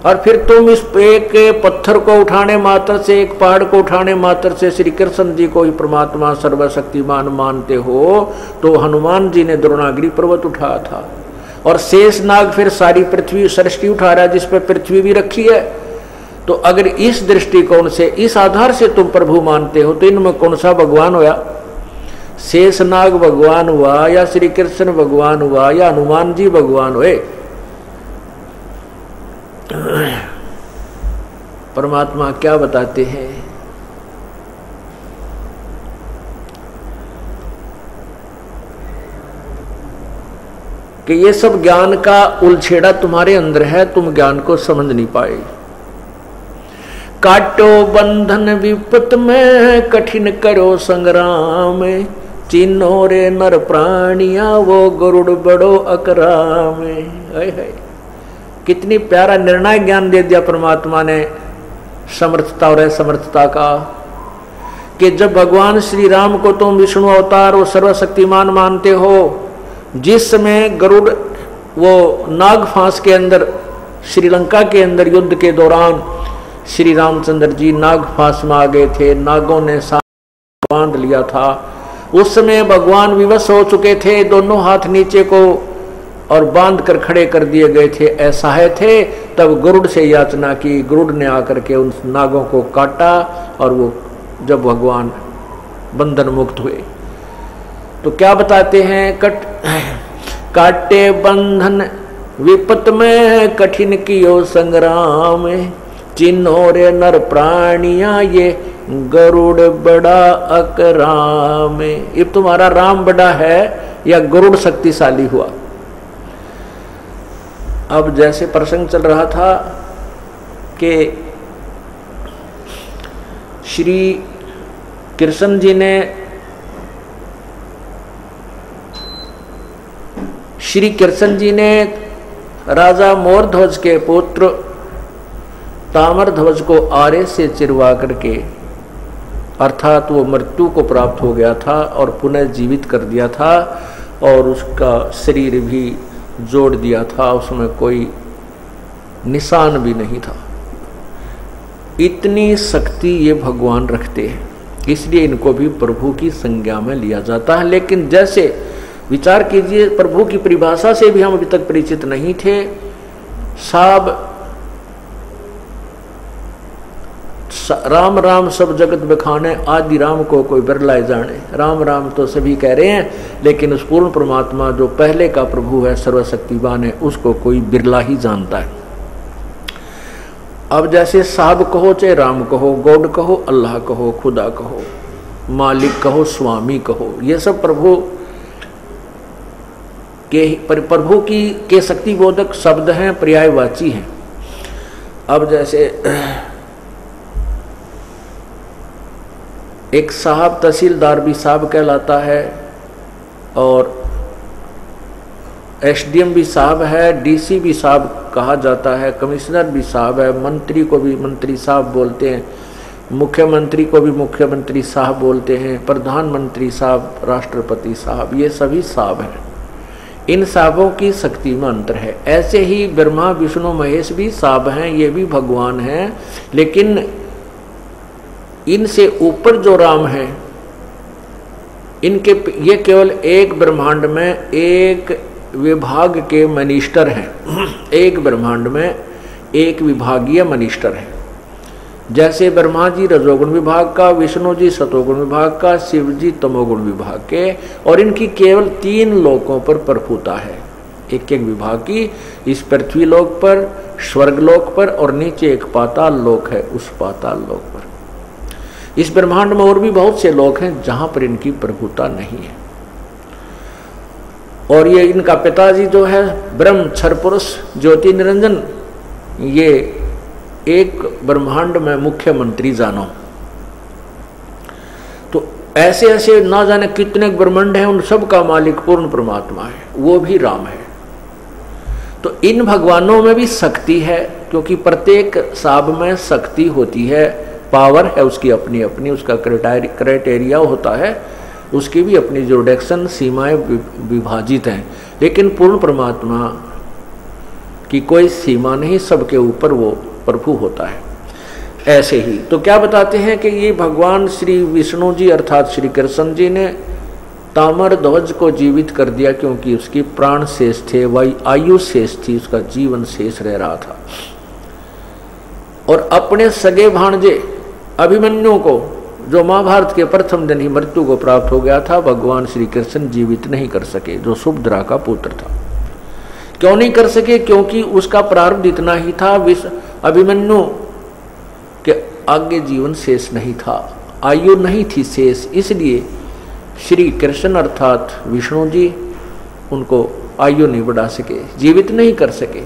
और फिर तुम इस एक पत्थर को उठाने मात्र से, एक पहाड़ को उठाने मात्र से श्री कृष्ण जी को ही परमात्मा सर्वशक्तिमान मानते हो। तो हनुमान जी ने द्रोणागिरी पर्वत उठाया था, और शेष नाग फिर सारी पृथ्वी सृष्टि उठा रहा है, जिस पर पृथ्वी भी रखी है। तो अगर इस दृष्टिकोण से, इस आधार से तुम प्रभु मानते हो, तो इनमें कौन सा भगवान होया? शेष नाग भगवान हुआ, या श्री कृष्ण भगवान हुआ, या हनुमान जी भगवान हुए? परमात्मा क्या बताते हैं कि ये सब ज्ञान का उलझेड़ा तुम्हारे अंदर है, तुम ज्ञान को समझ नहीं पाए। काटो बंधन विपत में, कठिन करो संग्राम, चिन्हो रे नर प्राणिया, वो गरुड़ बड़ो अकराम। है कितनी प्यारा निर्णय ज्ञान दे दिया परमात्मा ने समर्थता और असमर्थता का, कि जब भगवान श्री राम को तुम विष्णु अवतार और सर्वशक्तिमान मानते हो, जिस समय गरुड़ वो नाग फांस के अंदर, श्रीलंका के अंदर युद्ध के दौरान श्री रामचंद्र जी नाग फांस में आ गए थे, नागों ने साथ बांध लिया था। उस समय भगवान विवश हो चुके थे, दोनों हाथ नीचे को और बांध कर खड़े कर दिए गए थे, असहाय थे। तब गरुड़ से याचना की, गरुड़ ने आकर के उन नागों को काटा, और वो जब भगवान बंधन मुक्त हुए तो क्या बताते हैं, काटे बंधन विपत में, कठिन कियो संग्राम, चिन्हो रे नर प्राणिया, ये गरुड़ बड़ा अकराम। ये तुम्हारा राम बड़ा है या गरुड़ शक्तिशाली हुआ? अब जैसे प्रसंग चल रहा था कि श्री कृष्ण जी ने, राजा मोरध्वज के पुत्र ताम्रध्वज को आरे से चिरवा करके, अर्थात वो मृत्यु को प्राप्त हो गया था और पुनः जीवित कर दिया था, और उसका शरीर भी जोड़ दिया था, उसमें कोई निशान भी नहीं था। इतनी शक्ति ये भगवान रखते हैं, इसलिए इनको भी प्रभु की संज्ञा में लिया जाता है। लेकिन जैसे विचार कीजिए, प्रभु की परिभाषा से भी हम अभी तक परिचित नहीं थे। साब राम राम सब जगत बखाने, आदि राम को कोई बिरला जाने। राम राम तो सभी कह रहे हैं, लेकिन उस पूर्ण परमात्मा जो पहले का प्रभु है, सर्वशक्तिवान है, उसको कोई बिरला ही जानता है। अब जैसे साहब कहो, चाहे राम कहो, गॉड कहो, अल्लाह कहो, खुदा कहो, मालिक कहो, स्वामी कहो, ये सब प्रभु प्रभु की के शक्तिबोधक शब्द हैं, पर्यायवाची हैं। अब जैसे एक साहब तहसीलदार भी साहब कहलाता है, और एसडीएम भी साहब है, डीसी भी साहब कहा जाता है, कमिश्नर भी साहब है, मंत्री को भी मंत्री साहब बोलते हैं, मुख्यमंत्री को भी मुख्यमंत्री साहब बोलते हैं, प्रधानमंत्री साहब, राष्ट्रपति साहब, ये सभी साहब हैं। इन साहबों की शक्ति में अंतर है। ऐसे ही ब्रह्मा विष्णु महेश भी साहब हैं, ये भी भगवान हैं, लेकिन इनसे ऊपर जो राम हैं, इनके ये केवल एक ब्रह्मांड में एक विभाग के मिनिस्टर हैं। एक ब्रह्मांड में एक विभागीय मिनिस्टर हैं। जैसे ब्रह्मा जी रजोगुण विभाग का, विष्णु जी सतोगुण विभाग का, शिव जी तमोगुण विभाग के, और इनकी केवल 3 लोकों पर प्रभुता है। एक एक विभाग की, इस पृथ्वी लोक पर, स्वर्ग लोक पर, और नीचे एक पाताल लोक है, उस पाताल लोक पर। इस ब्रह्मांड में और भी बहुत से लोग हैं जहां पर इनकी प्रभुता नहीं है। और ये इनका पिताजी जो है ब्रह्म क्षर पुरुष ज्योति निरंजन, ये एक ब्रह्मांड में मुख्यमंत्री जानो। तो ऐसे ऐसे ना जाने कितने ब्रह्मांड हैं, उन सब का मालिक पूर्ण परमात्मा है, वो भी राम है। तो इन भगवानों में भी शक्ति है, क्योंकि प्रत्येक साब में शक्ति होती है, पावर है उसकी अपनी अपनी, उसका क्राइटेरिया होता है, उसकी भी अपनी जुरिडिक्शन सीमाएं विभाजित हैं। लेकिन पूर्ण परमात्मा की कोई सीमा नहीं, सबके ऊपर वो प्रभु होता है। ऐसे ही तो क्या बताते हैं कि ये भगवान श्री विष्णु जी अर्थात श्री कृष्ण जी ने ताम्र ध्वज को जीवित कर दिया, क्योंकि उसकी प्राण शेष थे, वही आयु शेष थी, उसका जीवन शेष रह रहा था। और अपने सगे भाणजे अभिमन्यु को, जो महाभारत के प्रथम दिन ही मृत्यु को प्राप्त हो गया था, भगवान श्री कृष्ण जीवित नहीं कर सके, जो सुभद्रा का पुत्र था। क्यों नहीं कर सके? क्योंकि उसका प्रारब्ध इतना ही था, अभिमन्यु के आगे जीवन शेष नहीं था, आयु नहीं थी शेष, इसलिए श्री कृष्ण अर्थात विष्णु जी उनको आयु नहीं बढ़ा सके, जीवित नहीं कर सके।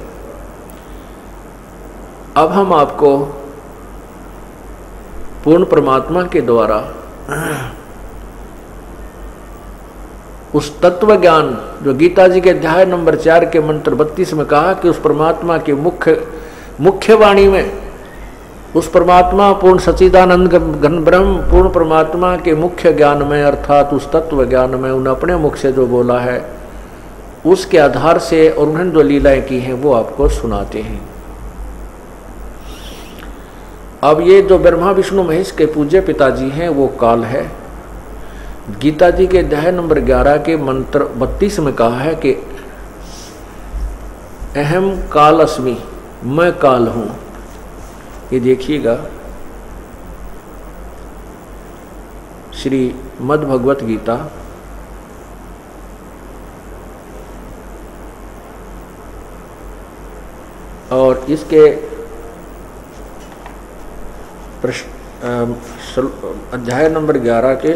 अब हम आपको पूर्ण परमात्मा के द्वारा उस तत्व ज्ञान जो गीता जी के अध्याय नंबर 4 के मंत्र 32 में कहा कि उस परमात्मा के मुख्य वाणी में, उस परमात्मा पूर्ण सच्चिदानंद घन ब्रह्म पूर्ण परमात्मा के मुख्य ज्ञान में अर्थात उस तत्व ज्ञान में उन्हें अपने मुख से जो बोला है, उसके आधार से और उन्होंने जो लीलाएं की हैं वो आपको सुनाते हैं। अब ये जो ब्रह्मा विष्णु महेश के पूज्य पिताजी हैं वो काल है। गीता जी के अध्याय नंबर 11 के मंत्र 32 में कहा है कि अहम काल अस्मि, मैं काल हूं। ये देखिएगा श्री मद् भगवत गीता और इसके अध्याय नंबर 11 के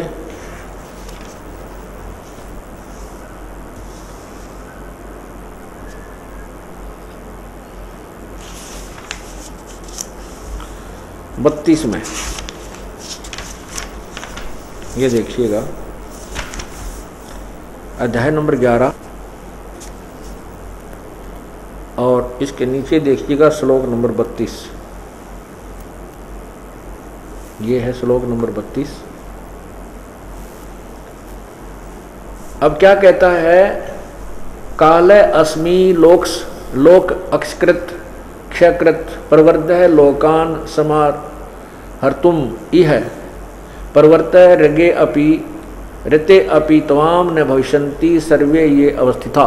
बत्तीस में ये देखिएगा, अध्याय नंबर 11 और इसके नीचे देखिएगा श्लोक नंबर 32। ये है श्लोक नंबर 32। अब क्या कहता है? काले अस्मि लोक अक्षकृत क्षकृत प्रवर्त है लोकान समार हर्तुम इह प्रवर्त रगे अपि ऋते अपि त्वाम न भविष्यन्ति सर्वे ये अवस्थिता।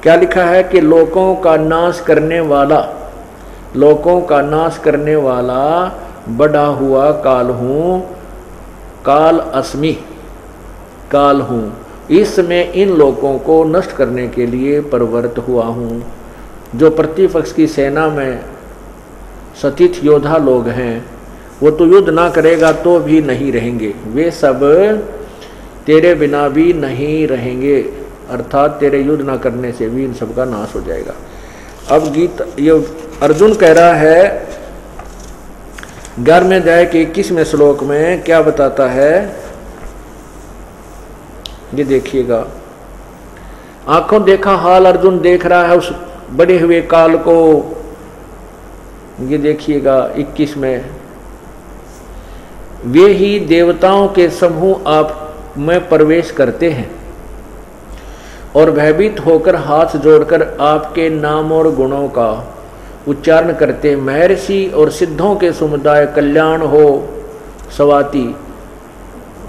क्या लिखा है कि लोकों का नाश करने वाला, लोकों का नाश करने वाला बढ़ा हुआ काल हूँ, काल अस्मि, काल हूँ, इसमें इन लोगों को नष्ट करने के लिए प्रवृत्त हुआ हूँ। जो प्रतिपक्ष की सेना में सतीत योद्धा लोग हैं वो तो युद्ध ना करेगा तो भी नहीं रहेंगे, वे सब तेरे बिना भी नहीं रहेंगे। अर्थात तेरे युद्ध ना करने से भी इन सबका नाश हो जाएगा। अब गीत ये अर्जुन कह रहा है 11वें अध्याय के 21वें श्लोक में क्या बताता है, ये देखिएगा। आंखों देखा हाल अर्जुन देख रहा है उस बढ़े हुए काल को। ये देखिएगा 21 में, वे ही देवताओं के समूह आप में प्रवेश करते हैं और भयभीत होकर हाथ जोड़कर आपके नाम और गुणों का उच्चारण करते। महर्षि और सिद्धों के समुदाय कल्याण हो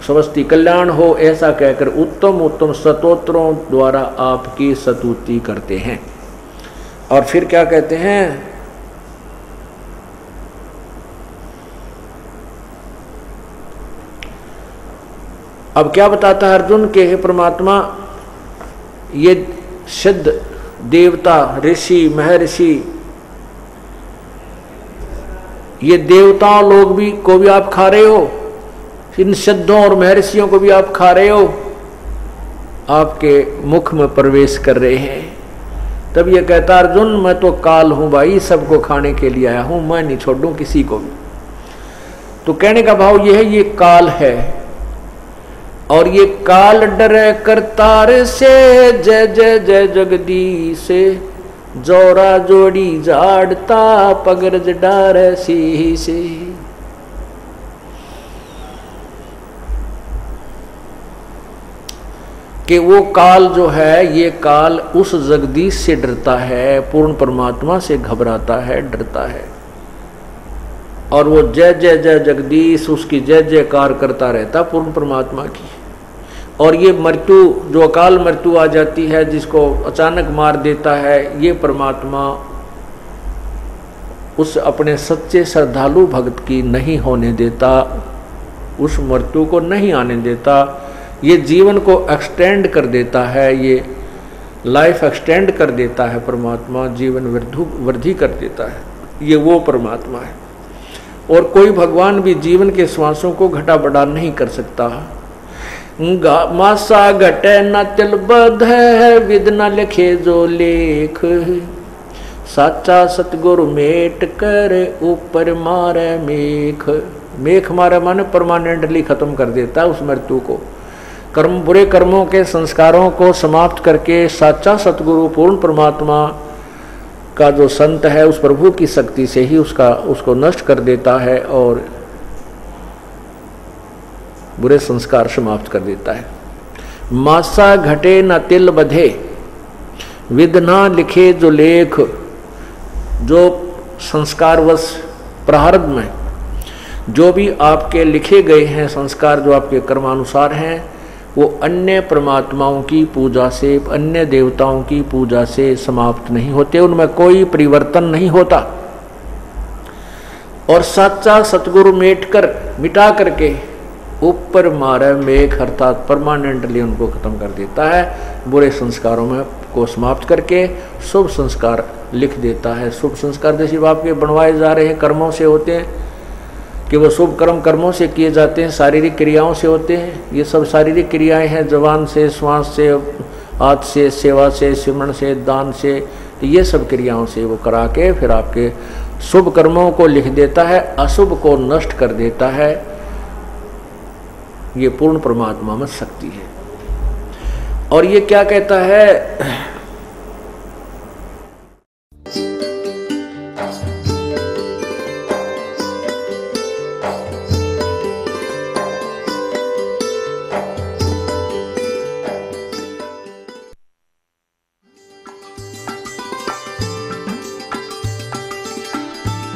स्वस्ति कल्याण हो ऐसा कहकर उत्तम उत्तम स्तोत्रों द्वारा आपकी स्तुति करते हैं। और फिर क्या कहते हैं, अब क्या बताता है अर्जुन के, हे परमात्मा ये सिद्ध देवता ऋषि महर्षि ये देवताओं लोग भी को भी आप खा रहे हो, इन सिद्धों और महर्षियों को भी आप खा रहे हो, आपके मुख में प्रवेश कर रहे हैं। तब ये कहता अर्जुन मैं तो काल हूं भाई, सबको खाने के लिए आया हूं, मैं नहीं छोड़ूं किसी को भी। तो कहने का भाव ये है, ये काल है और ये काल डरे करतार से जय जय जय जगदीश जोरा जोड़ी झाड़ता पगरज डार सी से। कि वो काल जो है, ये काल उस जगदीश से डरता है, पूर्ण परमात्मा से घबराता है, डरता है। और वो जय जय जय जगदीश उसकी जय जयकार करता रहता पूर्ण परमात्मा की। और ये मृत्यु जो अकाल मृत्यु आ जाती है, जिसको अचानक मार देता है, ये परमात्मा उस अपने सच्चे श्रद्धालु भक्त की नहीं होने देता, उस मृत्यु को नहीं आने देता। ये जीवन को एक्सटेंड कर देता है, ये लाइफ एक्सटेंड कर देता है परमात्मा, जीवन वृद्धि कर देता है, ये वो परमात्मा है। और कोई भगवान भी जीवन के श्वासों को घटा बढ़ा नहीं कर सकता। मासा घटे न तिल बध है, विद न लिखे जो लेख, साचा सतगुरु मेट कर ऊपर मारे मेख। मेख मारे माने परमानेंटली खत्म कर देता है उस मृत्यु को। कर्म बुरे कर्मों के संस्कारों को समाप्त करके साचा सतगुरु पूर्ण परमात्मा का जो संत है, उस प्रभु की शक्ति से ही उसको नष्ट कर देता है और बुरे संस्कार समाप्त कर देता है। मासा घटे न तिल बधे, विद ना लिखे जो लेख। जो संस्कारवश प्रारब्ध में जो भी आपके लिखे गए हैं संस्कार, जो आपके कर्मानुसार हैं, वो अन्य परमात्माओं की पूजा से, अन्य देवताओं की पूजा से समाप्त नहीं होते, उनमें कोई परिवर्तन नहीं होता। और सच्चा सतगुरु मिटा करके ऊपर मारे मेघ, अर्थात परमानेंटली उनको खत्म कर देता है। बुरे संस्कारों में को समाप्त करके शुभ संस्कार लिख देता है। शुभ संस्कार जैसे आपके बनवाए जा रहे हैं कर्मों से होते हैं, कि वो शुभ कर्म कर्मों से किए जाते हैं, शारीरिक क्रियाओं से होते हैं। ये सब शारीरिक क्रियाएं हैं, जबान से, श्वास से, हाथ से, सेवा से, सिमरण से, दान से, तो ये सब क्रियाओं से वो करा के फिर आपके शुभ कर्मों को लिख देता है, अशुभ को नष्ट कर देता है। ये पूर्ण परमात्मा में शक्ति है। और ये क्या कहता है,